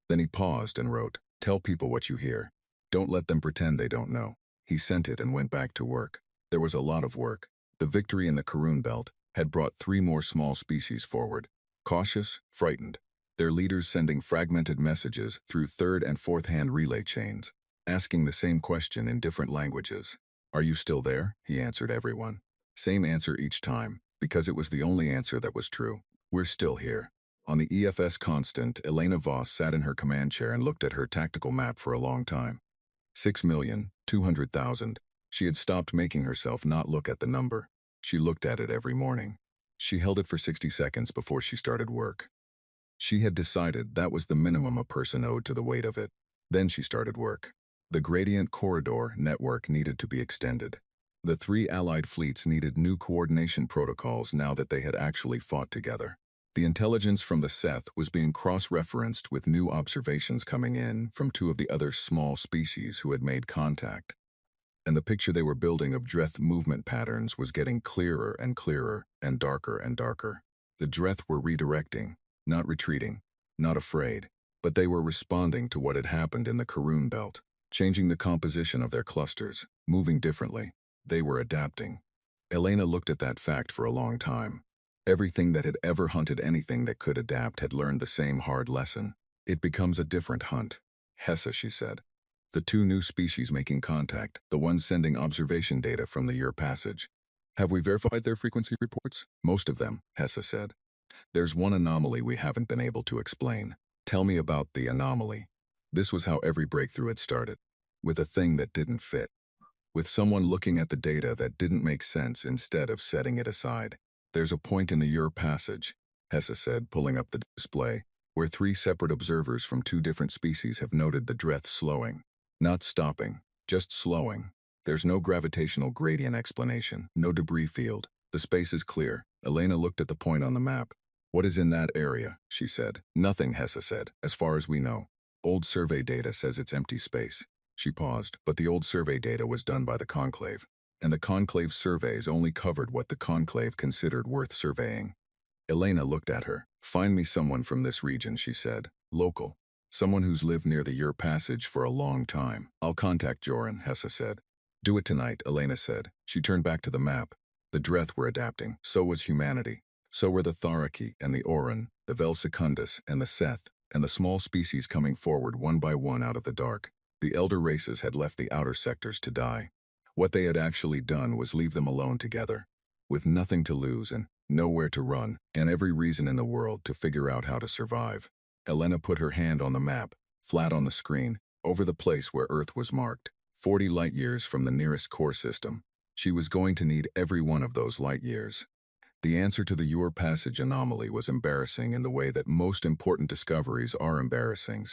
Then he paused and wrote, "Tell people what you hear. Don't let them pretend they don't know." He sent it and went back to work. There was a lot of work. The victory in the Karun belt had brought 3 more small species forward. Cautious, frightened. Their leaders sending fragmented messages through third and fourth hand relay chains, asking the same question in different languages. "Are you still there?" He answered everyone. Same answer each time, because it was the only answer that was true. "We're still here." On the EFS constant, Elena Voss sat in her command chair and looked at her tactical map for a long time. 6,200,000. She had stopped making herself not look at the number. She looked at it every morning. She held it for 60 seconds before she started work. She had decided that was the minimum a person owed to the weight of it. Then she started work. The gradient corridor network needed to be extended. The 3 allied fleets needed new coordination protocols now that they had actually fought together. The intelligence from the Seth was being cross-referenced with new observations coming in from 2 of the other small species who had made contact. And the picture they were building of Dreth movement patterns was getting clearer and clearer and darker and darker. The Dreth were redirecting, not retreating, not afraid, but they were responding to what had happened in the Karun belt, changing the composition of their clusters, moving differently. They were adapting. Elena looked at that fact for a long time. Everything that had ever hunted anything that could adapt had learned the same hard lesson. It becomes a different hunt. Hessa, she said. The 2 new species making contact, the ones sending observation data from the Ur passage. "Have we verified their frequency reports?" "Most of them," Hessa said. "There's one anomaly we haven't been able to explain." "Tell me about the anomaly." This was how every breakthrough had started. With a thing that didn't fit. With someone looking at the data that didn't make sense instead of setting it aside. "There's a point in the Ur passage," Hessa said, pulling up the display, "where 3 separate observers from 2 different species have noted the Dreth slowing. Not stopping, just slowing. There's no gravitational gradient explanation, no debris field. The space is clear." Elena looked at the point on the map. "What is in that area?" she said. "Nothing," Hessa said, "as far as we know. Old survey data says it's empty space." She paused, but the old survey data was done by the Conclave. And the Conclave surveys only covered what the Conclave considered worth surveying. Elena looked at her. "Find me someone from this region," she said. "Local. Someone who's lived near the Ur passage for a long time." "I'll contact Joran," Hessa said. "Do it tonight," Elena said. She turned back to the map. The Dreth were adapting. So was humanity. So were the Tharaki and the Oran, the Vel Secundus and the Seth, and the small species coming forward one by one out of the dark. The elder races had left the outer sectors to die. What they had actually done was leave them alone together, with nothing to lose and nowhere to run, and every reason in the world to figure out how to survive. Elena put her hand on the map, flat on the screen, over the place where Earth was marked, 40 light years from the nearest core system. She was going to need every one of those light years. The answer to the Ur passage anomaly was embarrassing in the way that most important discoveries are embarrassing.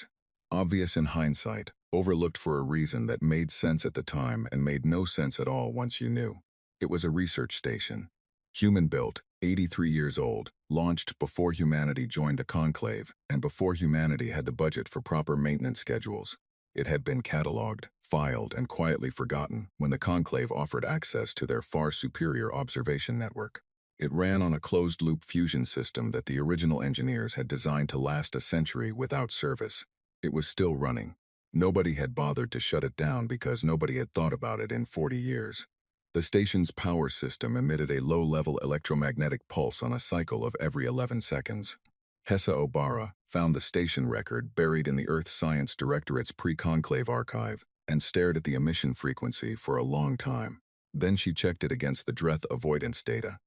Obvious in hindsight, overlooked for a reason that made sense at the time and made no sense at all once you knew. It was a research station. Human-built, 83 years old, launched before humanity joined the Conclave and before humanity had the budget for proper maintenance schedules. It had been catalogued, filed, and quietly forgotten when the Conclave offered access to their far superior observation network. It ran on a closed-loop fusion system that the original engineers had designed to last a century without service. It was still running. Nobody had bothered to shut it down because nobody had thought about it in 40 years. The station's power system emitted a low-level electromagnetic pulse on a cycle of every 11 seconds. Hessa Obara found the station record buried in the Earth Science Directorate's pre-conclave archive and stared at the emission frequency for a long time. Then she checked it against the Dreth avoidance data.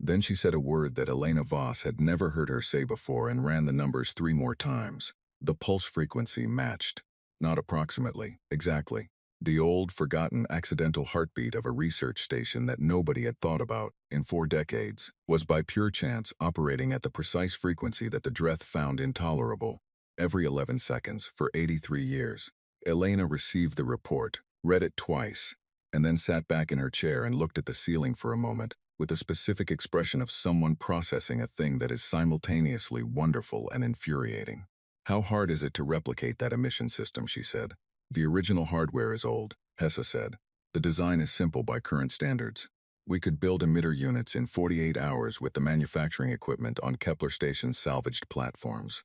Then she said a word that Elena Voss had never heard her say before and ran the numbers 3 more times. The pulse frequency matched. Not approximately, exactly. The old, forgotten, accidental heartbeat of a research station that nobody had thought about in 4 decades was by pure chance operating at the precise frequency that the Dreth found intolerable. Every 11 seconds for 83 years. Elena received the report, read it twice, and then sat back in her chair and looked at the ceiling for a moment, with a specific expression of someone processing a thing that is simultaneously wonderful and infuriating. "How hard is it to replicate that emission system?" she said. "The original hardware is old," Hessa said. "The design is simple by current standards. We could build emitter units in 48 hours with the manufacturing equipment on Kepler Station's salvaged platforms.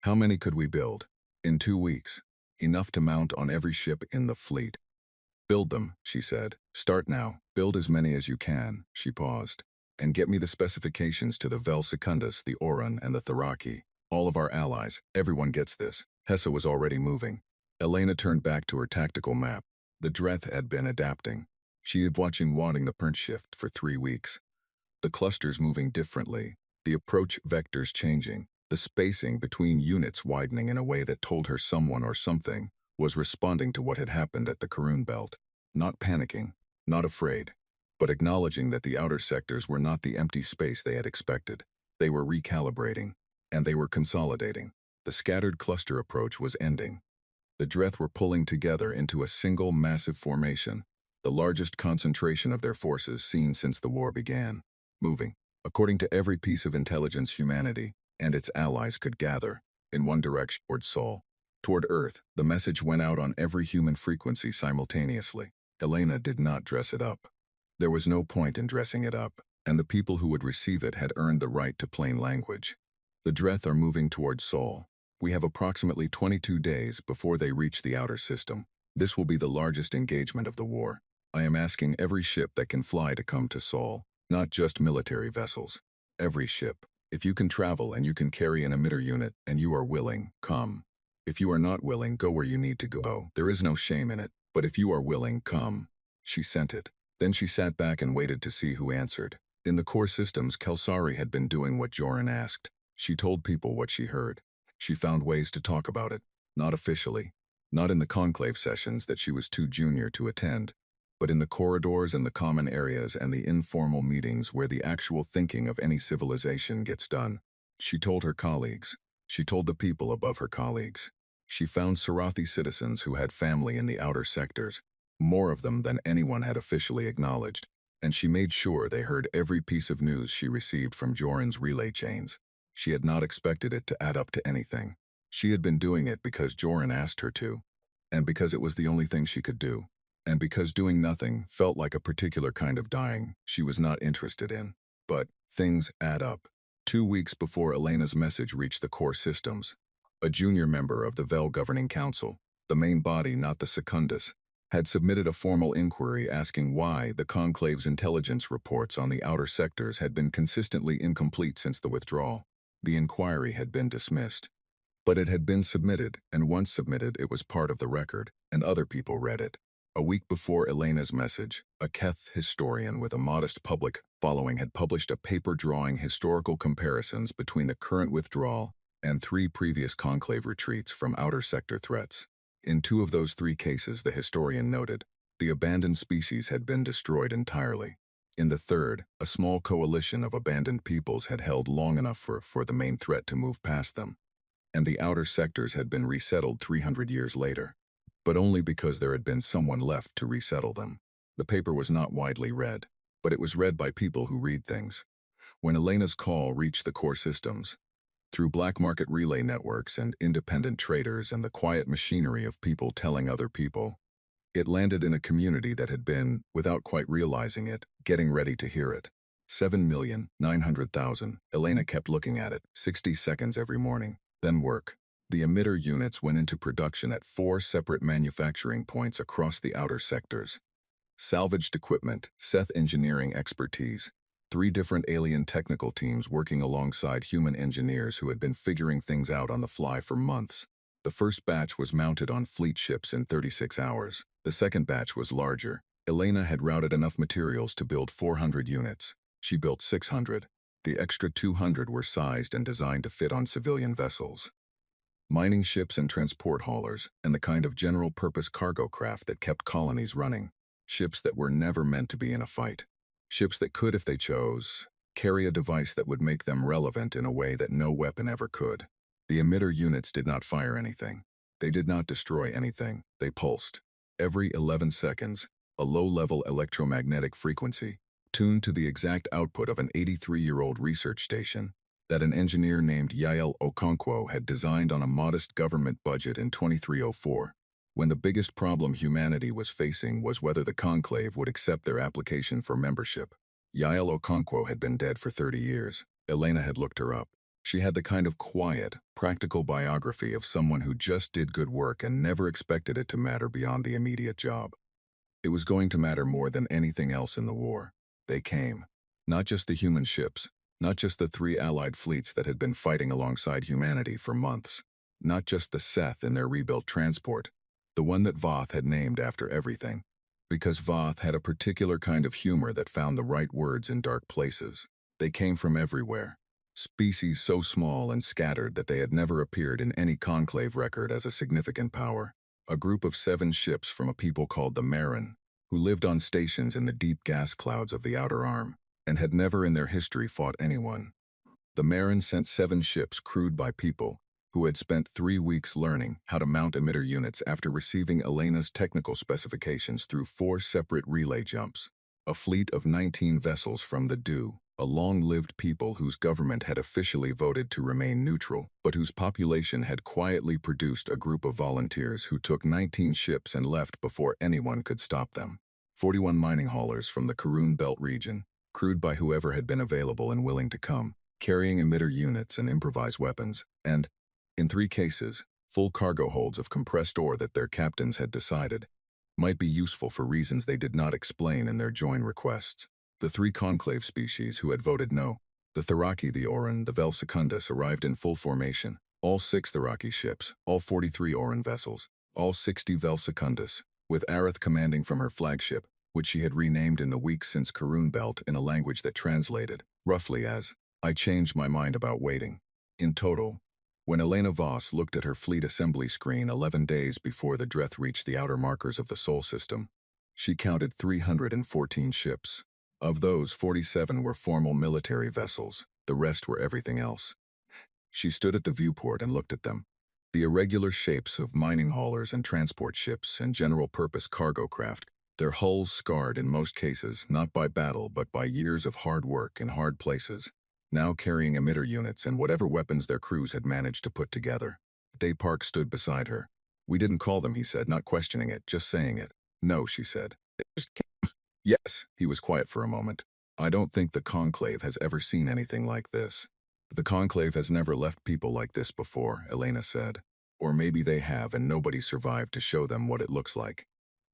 How many could we build? In 2 weeks. Enough to mount on every ship in the fleet. Build them, she said. Start now. Build as many as you can. She paused. And get me the specifications to the Vel Secundus, the Oran, and the Tharaki. All of our allies. Everyone gets this. Hessa was already moving. Elena turned back to her tactical map. The Dreth had been adapting. She had watching wadding the print shift for 3 weeks. The clusters moving differently, the approach vectors changing, the spacing between units widening in a way that told her someone or something was responding to what had happened at the Karun belt. Not panicking, not afraid, but acknowledging that the outer sectors were not the empty space they had expected. They were recalibrating, and they were consolidating. The scattered cluster approach was ending. The Dreth were pulling together into a single massive formation, the largest concentration of their forces seen since the war began, moving, according to every piece of intelligence humanity and its allies could gather, in one direction toward Sol. Toward Earth, the message went out on every human frequency simultaneously. Elena did not dress it up. There was no point in dressing it up, and the people who would receive it had earned the right to plain language. The Dreth are moving toward Sol. We have approximately 22 days before they reach the outer system. This will be the largest engagement of the war. I am asking every ship that can fly to come to Sol, not just military vessels. Every ship. If you can travel and you can carry an emitter unit and you are willing, come. If you are not willing, go where you need to go. There is no shame in it, but if you are willing, come. She sent it. Then she sat back and waited to see who answered. In the core systems, Kelsari had been doing what Joran asked. She told people what she heard. She found ways to talk about it, not officially, not in the conclave sessions that she was too junior to attend, but in the corridors and the common areas and the informal meetings where the actual thinking of any civilization gets done. She told her colleagues. She told the people above her colleagues. She found Sarathi citizens who had family in the outer sectors, more of them than anyone had officially acknowledged, and she made sure they heard every piece of news she received from Joran's relay chains. She had not expected it to add up to anything. She had been doing it because Joran asked her to, and because it was the only thing she could do, and because doing nothing felt like a particular kind of dying she was not interested in. But things add up. 2 weeks before Elena's message reached the core systems, a junior member of the Vel Governing Council, the main body, not the Secundus, had submitted a formal inquiry asking why the Conclave's intelligence reports on the outer sectors had been consistently incomplete since the withdrawal. The inquiry had been dismissed. But it had been submitted, and once submitted it was part of the record, and other people read it. A week before Elena's message, a Keth historian with a modest public following had published a paper drawing historical comparisons between the current withdrawal and 3 previous conclave retreats from outer sector threats. In 2 of those 3 cases, the historian noted, the abandoned species had been destroyed entirely. In the 3rd, a small coalition of abandoned peoples had held long enough for the main threat to move past them, and the outer sectors had been resettled 300 years later, but only because there had been someone left to resettle them. The paper was not widely read, but it was read by people who read things. When Elena's call reached the core systems, through black market relay networks and independent traders and the quiet machinery of people telling other people, it landed in a community that had been, without quite realizing it, getting ready to hear it. 7,900,000. Elena kept looking at it, 60 seconds every morning. Then work. The emitter units went into production at 4 separate manufacturing points across the outer sectors. Salvaged equipment, Seth engineering expertise, 3 different alien technical teams working alongside human engineers who had been figuring things out on the fly for months. The first batch was mounted on fleet ships in 36 hours. The second batch was larger. Elena had routed enough materials to build 400 units. She built 600. The extra 200 were sized and designed to fit on civilian vessels. Mining ships and transport haulers, and the kind of general-purpose cargo craft that kept colonies running. Ships that were never meant to be in a fight. Ships that could, if they chose, carry a device that would make them relevant in a way that no weapon ever could. The emitter units did not fire anything. They did not destroy anything. They pulsed. Every 11 seconds, a low-level electromagnetic frequency, tuned to the exact output of an 83-year-old research station that an engineer named Yael Okonkwo had designed on a modest government budget in 2304. when the biggest problem humanity was facing was whether the Conclave would accept their application for membership. Yael Okonkwo had been dead for 30 years. Elena had looked her up. She had the kind of quiet, practical biography of someone who just did good work and never expected it to matter beyond the immediate job. It was going to matter more than anything else in the war. They came. Not just the human ships, not just the 3 Allied fleets that had been fighting alongside humanity for months, not just the Seth in their rebuilt transport, the one that Voth had named after everything, because Voth had a particular kind of humor that found the right words in dark places. They came from everywhere, species so small and scattered that they had never appeared in any conclave record as a significant power. A group of 7 ships from a people called the Marin, who lived on stations in the deep gas clouds of the Outer Arm, and had never in their history fought anyone. The Marin sent 7 ships crewed by people who had spent 3 weeks learning how to mount emitter units after receiving Elena's technical specifications through 4 separate relay jumps. A fleet of 19 vessels from the DU, a long-lived people whose government had officially voted to remain neutral, but whose population had quietly produced a group of volunteers who took 19 ships and left before anyone could stop them. 41 mining haulers from the Karun Belt region, crewed by whoever had been available and willing to come, carrying emitter units and improvised weapons, and, in 3 cases, full cargo holds of compressed ore that their captains had decided might be useful for reasons they did not explain in their join requests. The 3 conclave species who had voted no, the Tharaki, the Oran, the Vel Secundus, arrived in full formation. All 6 Tharaki ships, all 43 Oran vessels, all 60 Vel Secundus, with Arith commanding from her flagship, which she had renamed in the weeks since Karun Belt in a language that translated, roughly as, "I changed my mind about waiting." In total, when Elena Voss looked at her fleet assembly screen 11 days before the Dreth reached the outer markers of the Sol system, she counted 314 ships. Of those, 47 were formal military vessels, the rest were everything else. She stood at the viewport and looked at them. The irregular shapes of mining haulers and transport ships and general-purpose cargo craft, their hulls scarred in most cases not by battle but by years of hard work in hard places, now carrying emitter units and whatever weapons their crews had managed to put together. Day Park stood beside her. "We didn't call them," he said, not questioning it, just saying it. "No," she said. "They just came." "Yes," he was quiet for a moment. "I don't think the Conclave has ever seen anything like this." "The Conclave has never left people like this before," Elena said. "Or maybe they have and nobody survived to show them what it looks like."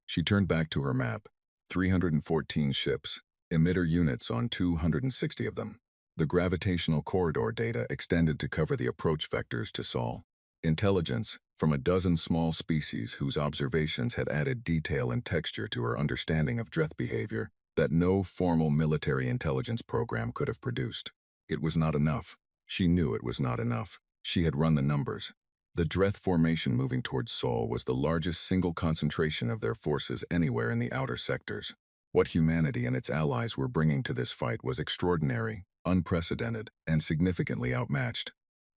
She turned back to her map. 314 ships, emitter units on 260 of them. The gravitational corridor data extended to cover the approach vectors to Sol. Intelligence, from a dozen small species whose observations had added detail and texture to her understanding of Dreth behavior that no formal military intelligence program could have produced. It was not enough. She knew it was not enough. She had run the numbers. The Dreth formation moving towards Sol was the largest single concentration of their forces anywhere in the outer sectors. What humanity and its allies were bringing to this fight was extraordinary, unprecedented, and significantly outmatched.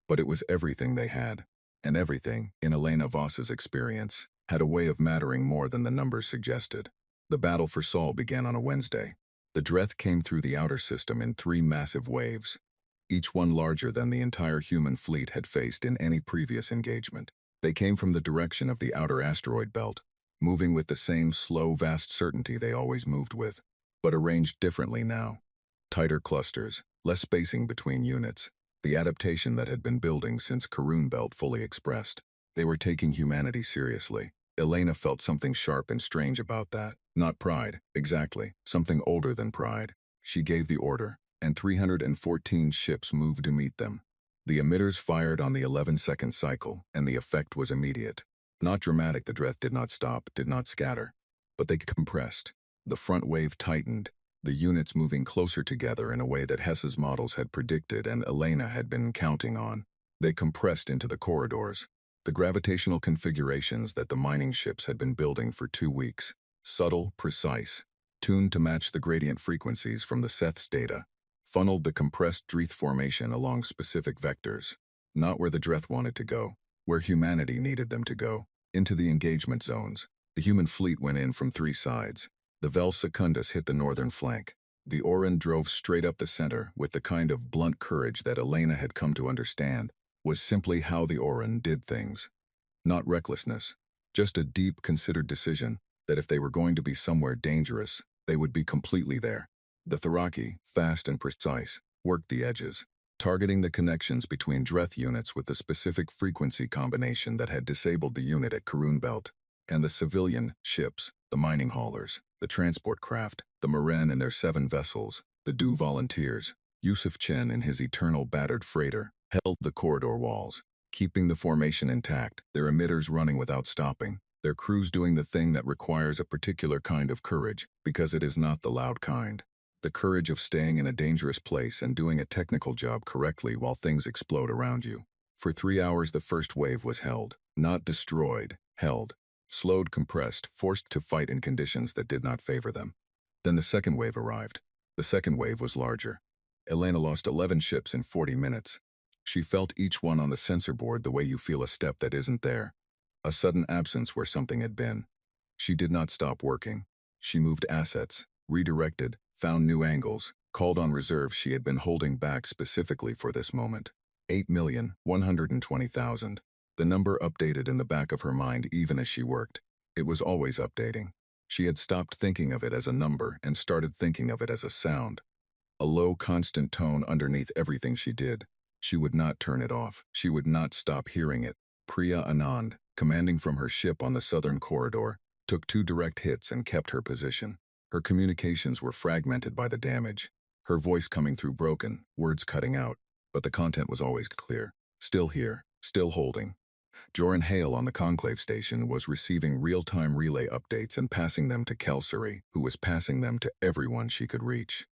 But it was everything they had. And everything, in Elena Voss's experience, had a way of mattering more than the numbers suggested. The battle for Sol began on a Wednesday. The Dreth came through the outer system in 3 massive waves, each one larger than the entire human fleet had faced in any previous engagement. They came from the direction of the outer asteroid belt, moving with the same slow, vast certainty they always moved with, but arranged differently now. Tighter clusters, less spacing between units, the adaptation that had been building since Karun Belt fully expressed. They were taking humanity seriously. Elena felt something sharp and strange about that. Not pride, exactly, something older than pride. She gave the order, and 314 ships moved to meet them. The emitters fired on the 11-second cycle, and the effect was immediate. Not dramatic, the Dreth did not stop, did not scatter. But they compressed. The front wave tightened, the units moving closer together in a way that Hess's models had predicted and Elena had been counting on. They compressed into the corridors, the gravitational configurations that the mining ships had been building for 2 weeks. Subtle, precise, tuned to match the gradient frequencies from the Seth's data, funneled the compressed Dreth formation along specific vectors, not where the Dreth wanted to go, where humanity needed them to go, into the engagement zones. The human fleet went in from 3 sides. The Vel Secundus hit the northern flank. The Oran drove straight up the center with the kind of blunt courage that Elena had come to understand was simply how the Oran did things. Not recklessness, Just a deep, considered decision that if they were going to be somewhere dangerous, they would be completely there. The Tharaki, fast and precise, worked the edges, targeting the connections between Dreth units with the specific frequency combination that had disabled the unit at Karun Belt, and the civilian ships, the mining haulers, the transport craft, the Maren and their 7 vessels, the Du volunteers. Yusuf Chen in his eternal battered freighter held the corridor walls, keeping the formation intact, their emitters running without stopping, their crews doing the thing that requires a particular kind of courage, because it is not the loud kind. The courage of staying in a dangerous place and doing a technical job correctly while things explode around you. For 3 hours the first wave was held, not destroyed, held. Slowed, compressed, forced to fight in conditions that did not favor them. Then the second wave arrived. The second wave was larger. Elena lost 11 ships in 40 minutes. She felt each one on the sensor board the way you feel a step that isn't there. A sudden absence where something had been. She did not stop working. She moved assets, redirected, found new angles, called on reserves she had been holding back specifically for this moment. 8,120,000. The number updated in the back of her mind even as she worked. It was always updating. She had stopped thinking of it as a number and started thinking of it as a sound. A low, constant tone underneath everything she did. She would not turn it off. She would not stop hearing it. Priya Anand, commanding from her ship on the southern corridor, took 2 direct hits and kept her position. Her communications were fragmented by the damage. Her voice coming through broken, words cutting out, but the content was always clear. Still here, still holding. Joran Hale on the Conclave station was receiving real-time relay updates and passing them to Kelsari, who was passing them to everyone she could reach.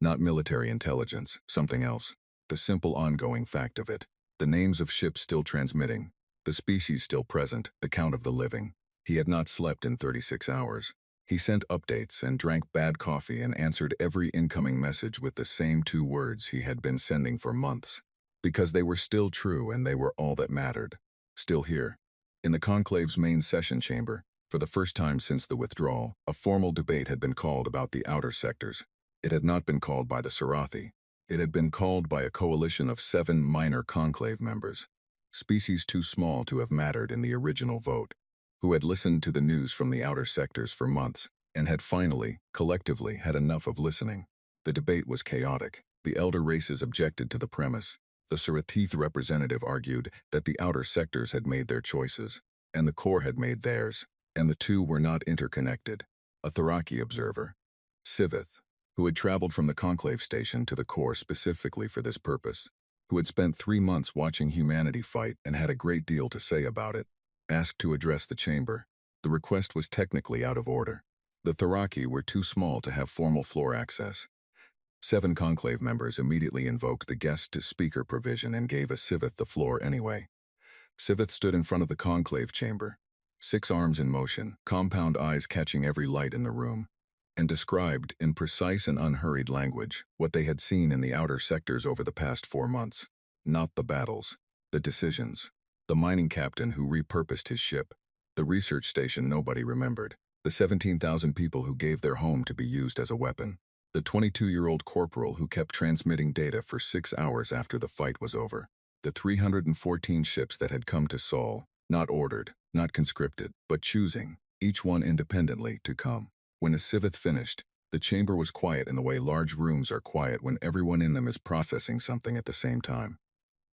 Not military intelligence, something else. The simple ongoing fact of it. The names of ships still transmitting. The species still present, the count of the living. He had not slept in 36 hours. He sent updates and drank bad coffee and answered every incoming message with the same 2 words he had been sending for months. Because they were still true and they were all that mattered. Still here. In the Conclave's main session chamber, for the first time since the withdrawal, a formal debate had been called about the outer sectors. It had not been called by the Sarathi. It had been called by a coalition of 7 minor Conclave members. Species too small to have mattered in the original vote, who had listened to the news from the outer sectors for months, and had finally, collectively, had enough of listening. The debate was chaotic. The elder races objected to the premise. The Sarathith representative argued that the outer sectors had made their choices, and the core had made theirs, and the 2 were not interconnected. A Tharaki observer, Sivith, who had traveled from the Conclave station to the core specifically for this purpose, who had spent 3 months watching humanity fight and had a great deal to say about it, asked to address the chamber. The request was technically out of order. The Tharaki were too small to have formal floor access. 7 Conclave members immediately invoked the guest-to-speaker provision and gave a Sivith the floor anyway. Sivith stood in front of the Conclave chamber, 6 arms in motion, compound eyes catching every light in the room, and described, in precise and unhurried language, what they had seen in the outer sectors over the past 4 months. Not the battles, the decisions. The mining captain who repurposed his ship, the research station nobody remembered, the 17,000 people who gave their home to be used as a weapon, the 22-year-old corporal who kept transmitting data for 6 hours after the fight was over, the 314 ships that had come to Sol, not ordered, not conscripted, but choosing, each one independently, to come. When a Sivith finished, the chamber was quiet in the way large rooms are quiet when everyone in them is processing something at the same time.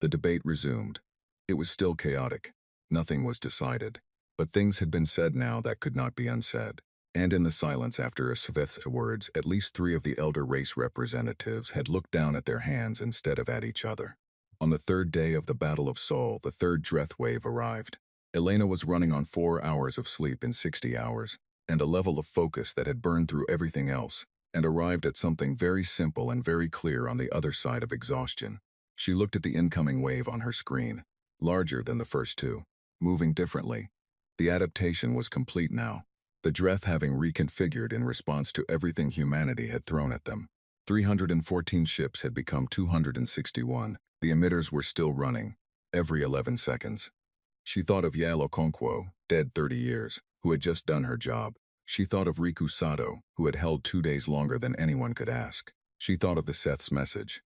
The debate resumed. It was still chaotic. Nothing was decided. But things had been said now that could not be unsaid. And in the silence after a Sivith's words, at least 3 of the elder race representatives had looked down at their hands instead of at each other. On the 3rd day of the Battle of Sol, the 3rd Dreth wave arrived. Elena was running on 4 hours of sleep in 60 hours, and a level of focus that had burned through everything else, and arrived at something very simple and very clear on the other side of exhaustion. She looked at the incoming wave on her screen, larger than the first 2, moving differently. The adaptation was complete now, the Dreth having reconfigured in response to everything humanity had thrown at them. 314 ships had become 261. The emitters were still running, every 11 seconds. She thought of Yale Okonkwo, dead 30 years, who had just done her job. She thought of Riku Sato, who had held 2 days longer than anyone could ask. She thought of the Seth's message.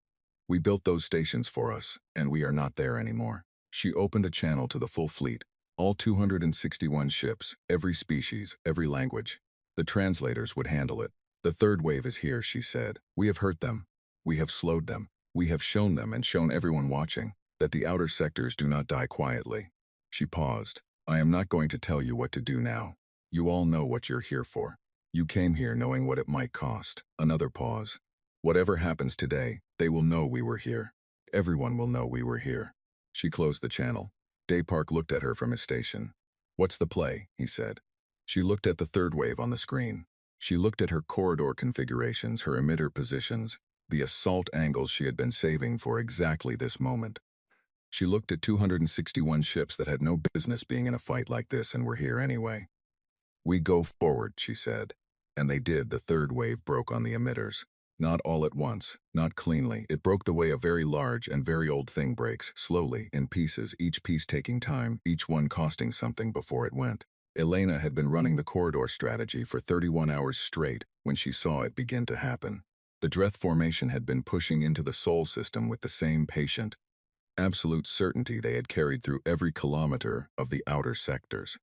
We built those stations for us, and we are not there anymore. She opened a channel to the full fleet. All 261 ships, every species, every language. The translators would handle it. The third wave is here, she said. We have hurt them. We have slowed them. We have shown them and shown everyone watching that the outer sectors do not die quietly. She paused. I am not going to tell you what to do now. You all know what you're here for. You came here knowing what it might cost. Another pause. Whatever happens today, they will know we were here. Everyone will know we were here. She closed the channel. Daypark looked at her from his station. What's the play? He said. She looked at the third wave on the screen. She looked at her corridor configurations, her emitter positions, the assault angles she had been saving for exactly this moment. She looked at 261 ships that had no business being in a fight like this and were here anyway. We go forward, she said. And they did. The third wave broke on the emitters. Not all at once, not cleanly. It broke the way a very large and very old thing breaks, slowly, in pieces, each piece taking time, each one costing something before it went. Elena had been running the corridor strategy for 31 hours straight when she saw it begin to happen. The Dreth formation had been pushing into the Sol system with the same patient, absolute certainty they had carried through every kilometer of the outer sectors.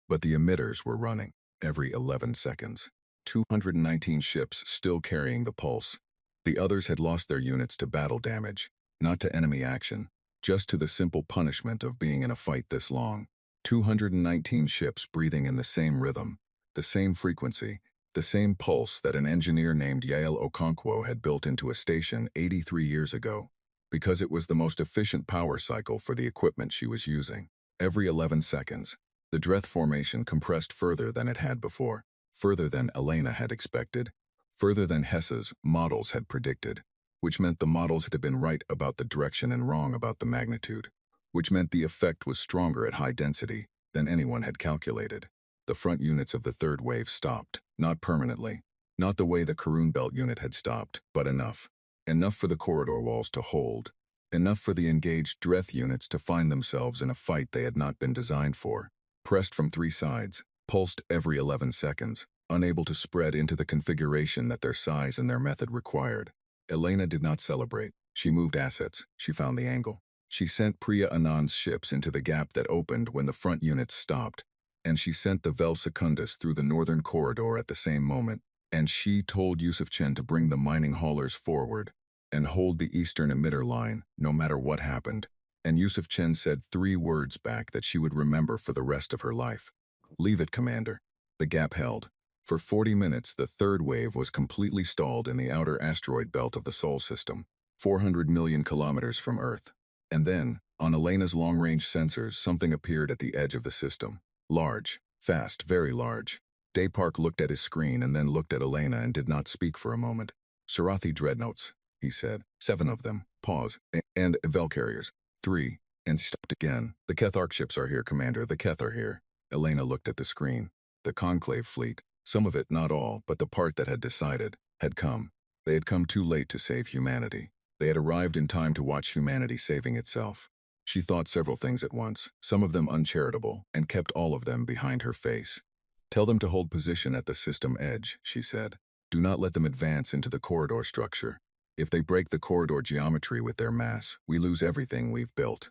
But the emitters were running every 11 seconds. 219 ships still carrying the pulse. The others had lost their units to battle damage, not to enemy action, just to the simple punishment of being in a fight this long. 219 ships breathing in the same rhythm, the same frequency, the same pulse that an engineer named Yael Okonkwo had built into a station 83 years ago, because it was the most efficient power cycle for the equipment she was using. Every 11 seconds, the Dreth formation compressed further than it had before, further than Elena had expected, further than Hess's models had predicted, which meant the models had been right about the direction and wrong about the magnitude, which meant the effect was stronger at high density than anyone had calculated. The front units of the third wave stopped, not permanently, not the way the Karun Belt unit had stopped, but enough. Enough for the corridor walls to hold, enough for the engaged Dreth units to find themselves in a fight they had not been designed for, pressed from three sides, pulsed every 11 seconds, unable to spread into the configuration that their size and their method required. Elena did not celebrate. She moved assets. She found the angle. She sent Priya Anand's ships into the gap that opened when the front units stopped, and she sent the Vel Secundus through the northern corridor at the same moment, and she told Yusuf Chen to bring the mining haulers forward and hold the eastern emitter line, no matter what happened. And Yusuf Chen said 3 words back that she would remember for the rest of her life. Leave it, Commander. The gap held. For 40 minutes, the third wave was completely stalled in the outer asteroid belt of the Sol system, 400 million kilometers from Earth. And then, on Elena's long-range sensors, something appeared at the edge of the system. Large, fast, very large. Daypark looked at his screen and then looked at Elena and did not speak for a moment. Sarathi dreadnoughts, he said. 7 of them. Pause. And Vel carriers. 3. And stopped again. The Keth Ark ships are here, Commander. The Keth are here. Elena looked at the screen. The Conclave fleet, some of it, not all, but the part that had decided, had come. They had come too late to save humanity. They had arrived in time to watch humanity saving itself. She thought several things at once, some of them uncharitable, and kept all of them behind her face. Tell them to hold position at the system edge, she said. Do not let them advance into the corridor structure. If they break the corridor geometry with their mass, we lose everything we've built.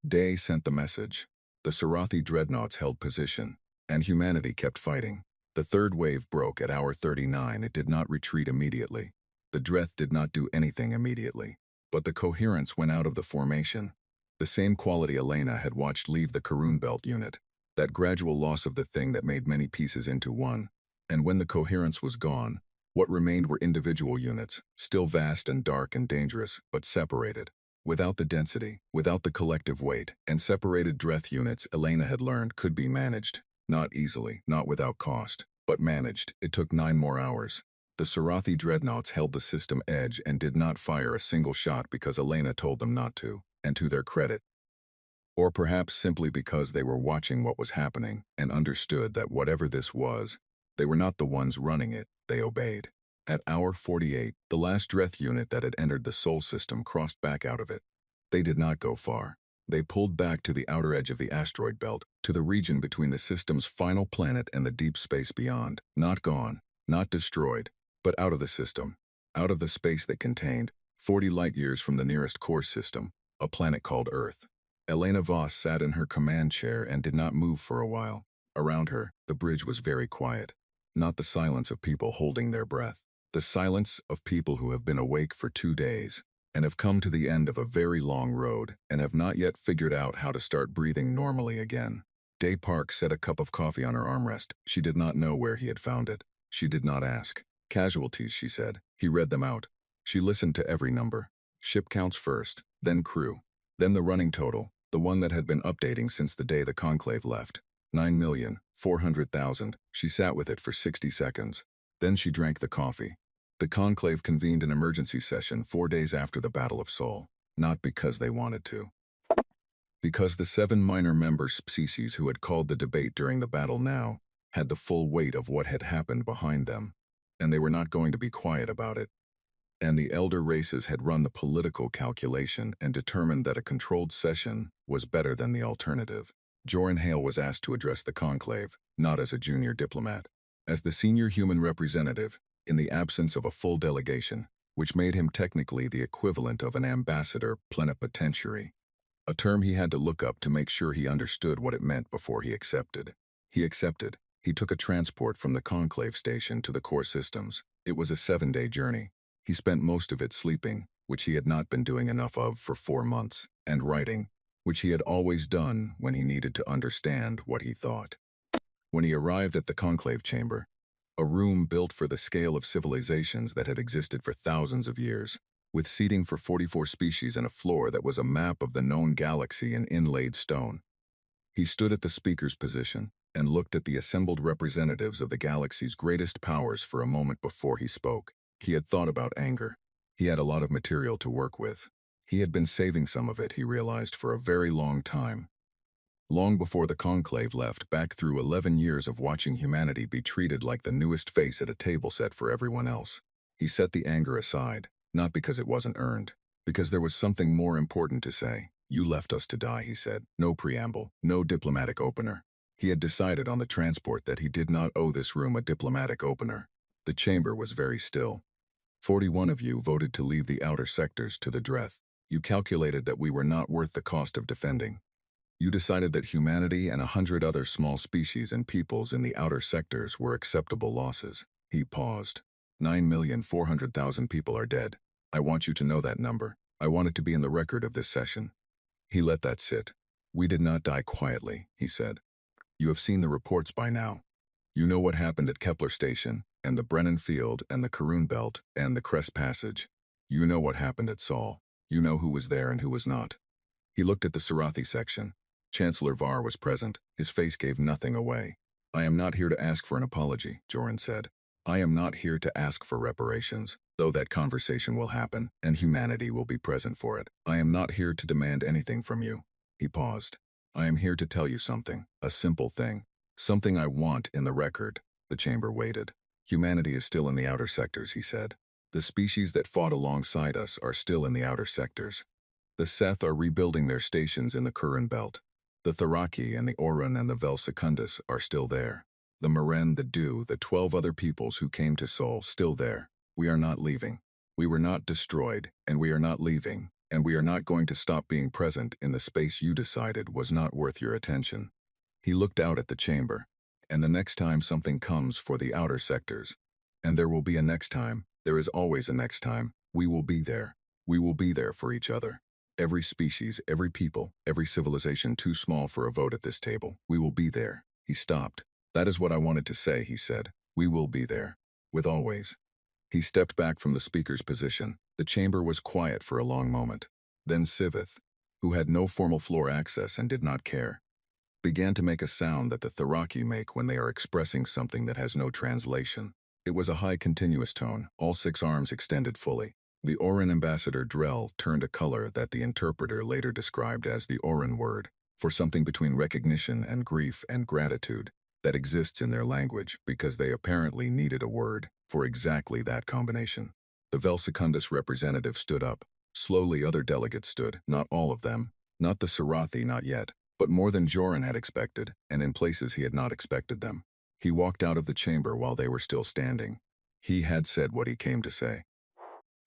Day sent the message. The Sarathi dreadnoughts held position, and humanity kept fighting. The third wave broke at hour 39. It did not retreat immediately. The Dreth did not do anything immediately. But the coherence went out of the formation. The same quality Elena had watched leave the Karun Belt unit. That gradual loss of the thing that made many pieces into one. And when the coherence was gone, what remained were individual units, still vast and dark and dangerous, but separated. Without the density, without the collective weight, and separated Dreth units Elena had learned could be managed. Not easily, not without cost, but managed. It took 9 more hours. The Sarathi dreadnoughts held the system edge and did not fire a single shot because Elena told them not to, and to their credit. Or perhaps simply because they were watching what was happening and understood that whatever this was, they were not the ones running it, they obeyed. At hour 48, the last Dreth unit that had entered the Sol system crossed back out of it. They did not go far. They pulled back to the outer edge of the asteroid belt, to the region between the system's final planet and the deep space beyond. Not gone, not destroyed, but out of the system, out of the space they contained, 40 light-years from the nearest core system, a planet called Earth. Elena Voss sat in her command chair and did not move for a while. Around her, the bridge was very quiet. Not the silence of people holding their breath. The silence of people who have been awake for 2 days and have come to the end of a very long road and have not yet figured out how to start breathing normally again. Day Park set a cup of coffee on her armrest. She did not know where he had found it. She did not ask. Casualties, she said. He read them out. She listened to every number. Ship counts first, then crew, then the running total, the one that had been updating since the day the conclave left. 9,400,000. She sat with it for 60 seconds. Then she drank the coffee. The conclave convened an emergency session 4 days after the Battle of Seoul, not because they wanted to. Because the 7 minor member species who had called the debate during the battle now had the full weight of what had happened behind them, and they were not going to be quiet about it. And the elder races had run the political calculation and determined that a controlled session was better than the alternative. Joran Hale was asked to address the conclave, not as a junior diplomat, as the senior human representative, in the absence of a full delegation, which made him technically the equivalent of an ambassador plenipotentiary, a term he had to look up to make sure he understood what it meant before he accepted. He accepted. He took a transport from the conclave station to the core systems. It was a 7-day journey. He spent most of it sleeping, which he had not been doing enough of for 4 months, and writing, which he had always done when he needed to understand what he thought. When he arrived at the conclave chamber, a room built for the scale of civilizations that had existed for thousands of years, with seating for 44 species and a floor that was a map of the known galaxy in inlaid stone. He stood at the speaker's position and looked at the assembled representatives of the galaxy's greatest powers for a moment before he spoke. He had thought about anger. He had a lot of material to work with. He had been saving some of it, he realized, for a very long time. Long before the conclave left, back through 11 years of watching humanity be treated like the newest face at a table set for everyone else. He set the anger aside, not because it wasn't earned, because there was something more important to say. You left us to die, he said. No preamble, no diplomatic opener. He had decided on the transport that he did not owe this room a diplomatic opener. The chamber was very still. 41 of you voted to leave the outer sectors to the Dreth. You calculated that we were not worth the cost of defending. You decided that humanity and 100 other small species and peoples in the outer sectors were acceptable losses. He paused. 9,400,000 people are dead. I want you to know that number. I want it to be in the record of this session. He let that sit. We did not die quietly, he said. You have seen the reports by now. You know what happened at Kepler Station, and the Brennan Field, and the Karun Belt, and the Crest Passage. You know what happened at Sol. You know who was there and who was not. He looked at the Sarathi section. Chancellor Var was present. His face gave nothing away. I am not here to ask for an apology, Joran said. I am not here to ask for reparations, though that conversation will happen, and humanity will be present for it. I am not here to demand anything from you. He paused. I am here to tell you something, a simple thing. Something I want in the record. The chamber waited. Humanity is still in the outer sectors, he said. The species that fought alongside us are still in the outer sectors. The Seth are rebuilding their stations in the Kurran Belt. The Tharaki and the Oran and the Vel Secundus are still there. The Maren, the Du, the 12 other peoples who came to Sol, still there. We are not leaving. We were not destroyed, and we are not leaving, and we are not going to stop being present in the space you decided was not worth your attention. He looked out at the chamber. And the next time something comes for the outer sectors, and there will be a next time, there is always a next time, we will be there. We will be there for each other. Every species, every people, every civilization too small for a vote at this table, we will be there. He stopped. That is what I wanted to say, he said. We will be there. With always. He stepped back from the speaker's position. The chamber was quiet for a long moment. Then Sivith, who had no formal floor access and did not care, began to make a sound that the Tharaki make when they are expressing something that has no translation. It was a high continuous tone, all 6 arms extended fully. The Oran ambassador Drell turned a color that the interpreter later described as the Oran word, for something between recognition and grief and gratitude that exists in their language because they apparently needed a word for exactly that combination. The Vel Secundus representative stood up. Slowly other delegates stood, not all of them, not the Sarathi, not yet, but more than Joran had expected, and in places he had not expected them. He walked out of the chamber while they were still standing. He had said what he came to say.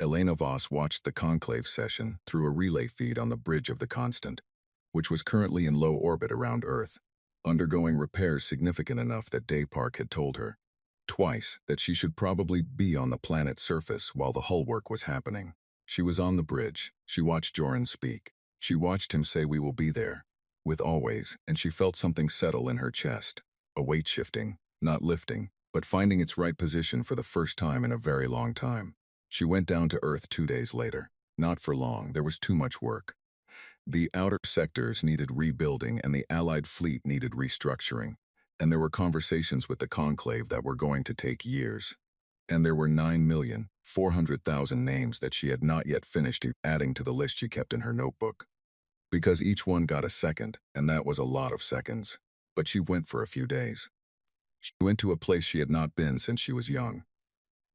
Elena Voss watched the conclave session through a relay feed on the bridge of the Constant. which was currently in low orbit around Earth, undergoing repairs significant enough that Daypark had told her twice that she should probably be on the planet's surface while the hull work was happening. She was on the bridge. She watched Joran speak. She watched him say we will be there, with always, and she felt something settle in her chest, a weight shifting, not lifting, but finding its right position for the first time in a very long time. She went down to Earth 2 days later. Not for long, there was too much work. The outer sectors needed rebuilding and the Allied fleet needed restructuring, and there were conversations with the Conclave that were going to take years. And there were 9,400,000 names that she had not yet finished adding to the list she kept in her notebook. Because each one got a second, and that was a lot of seconds. But she went for a few days. She went to a place she had not been since she was young.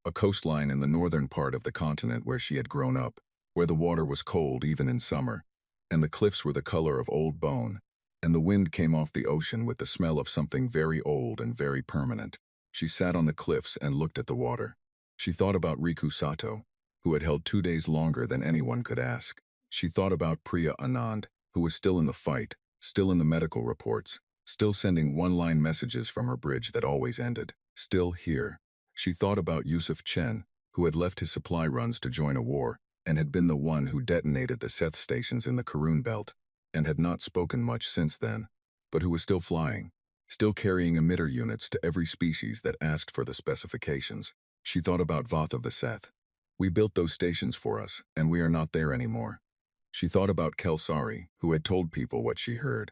A coastline in the northern part of the continent where she had grown up, where the water was cold even in summer, and the cliffs were the color of old bone, and the wind came off the ocean with the smell of something very old and very permanent. She sat on the cliffs and looked at the water. She thought about Riku Sato, who had held 2 days longer than anyone could ask. She thought about Priya Anand, who was still in the fight, still in the medical reports, still sending one-line messages from her bridge that always ended, still here. She thought about Yusuf Chen, who had left his supply runs to join a war, and had been the one who detonated the Seth stations in the Karun belt, and had not spoken much since then, but who was still flying, still carrying emitter units to every species that asked for the specifications. She thought about Voth of the Seth. We built those stations for us, and we are not there anymore. She thought about Kelsari, who had told people what she heard.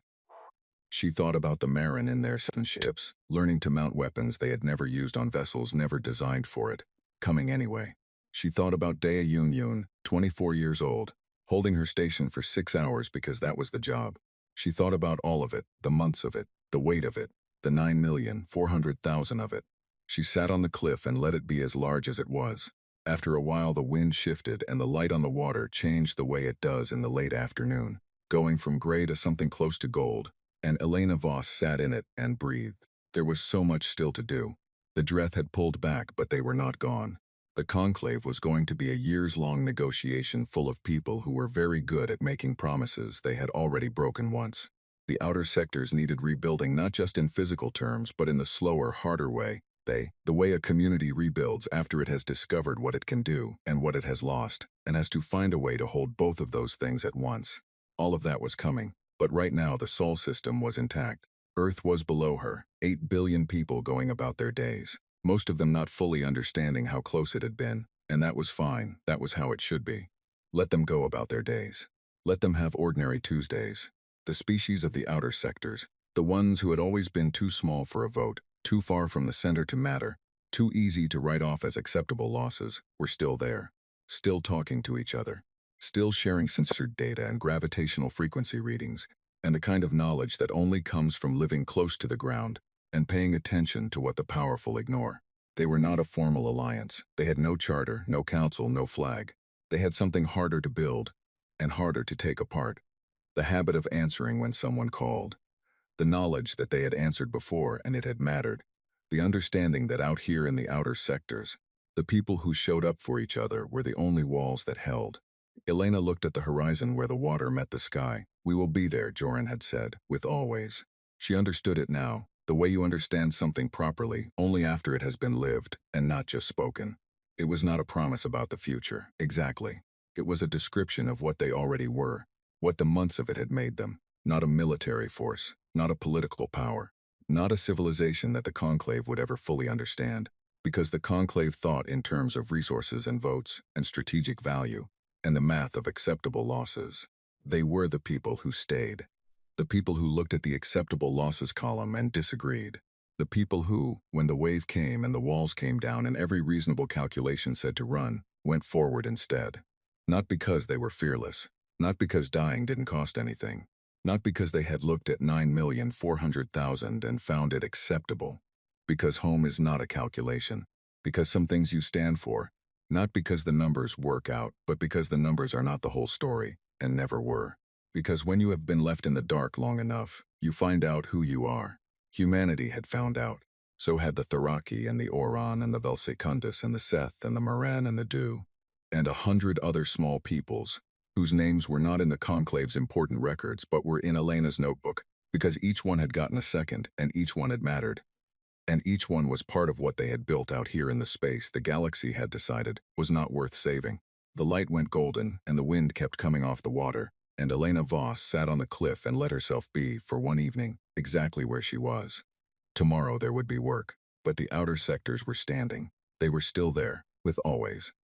She thought about the Marin in their ships, learning to mount weapons they had never used on vessels never designed for it, coming anyway. She thought about Dea Yun Yun, 24 years old, holding her station for 6 hours because that was the job. She thought about all of it, the months of it, the weight of it, the 9,400,000 of it. She sat on the cliff and let it be as large as it was. After a while the wind shifted and the light on the water changed the way it does in the late afternoon, going from gray to something close to gold, and Elena Voss sat in it and breathed. There was so much still to do. The Dreth had pulled back, but they were not gone. The conclave was going to be a years-long negotiation full of people who were very good at making promises they had already broken once. The outer sectors needed rebuilding not just in physical terms, but in the slower, harder way. The way a community rebuilds after it has discovered what it can do and what it has lost, and has to find a way to hold both of those things at once. All of that was coming, but right now the Sol system was intact. Earth was below her, 8 billion people going about their days, most of them not fully understanding how close it had been, and that was fine, that was how it should be. Let them go about their days. Let them have ordinary Tuesdays. The species of the outer sectors, the ones who had always been too small for a vote, too far from the center to matter, too easy to write off as acceptable losses, were still there, still talking to each other, still sharing censored data and gravitational frequency readings, and the kind of knowledge that only comes from living close to the ground and paying attention to what the powerful ignore. They were not a formal alliance. They had no charter, no council, no flag. They had something harder to build and harder to take apart. The habit of answering when someone called. The knowledge that they had answered before and it had mattered. The understanding that out here in the outer sectors, the people who showed up for each other were the only walls that held. Elena looked at the horizon where the water met the sky. We will be there, Joran had said, with always. She understood it now, the way you understand something properly only after it has been lived and not just spoken. It was not a promise about the future, exactly. It was a description of what they already were, what the months of it had made them. Not a military force, not a political power, not a civilization that the conclave would ever fully understand, because the conclave thought in terms of resources and votes and strategic value and the math of acceptable losses. They were the people who stayed, the people who looked at the acceptable losses column and disagreed, the people who, when the wave came and the walls came down and every reasonable calculation said to run, went forward instead. Not because they were fearless, not because dying didn't cost anything, not because they had looked at 9,400,000 and found it acceptable, because home is not a calculation, because some things you stand for, not because the numbers work out, but because the numbers are not the whole story, and never were. Because when you have been left in the dark long enough, you find out who you are. Humanity had found out. So had the Tharaki and the Oran and the Velsecundus and the Seth and the Moran and the Dew, and 100 other small peoples, whose names were not in the conclave's important records but were in Elena's notebook, because each one had gotten a second and each one had mattered. And each one was part of what they had built out here in the space the galaxy had decided was not worth saving. The light went golden and the wind kept coming off the water, and Elena Voss sat on the cliff and let herself be, for one evening, exactly where she was. Tomorrow there would be work, but the outer sectors were standing. They were still there, with always.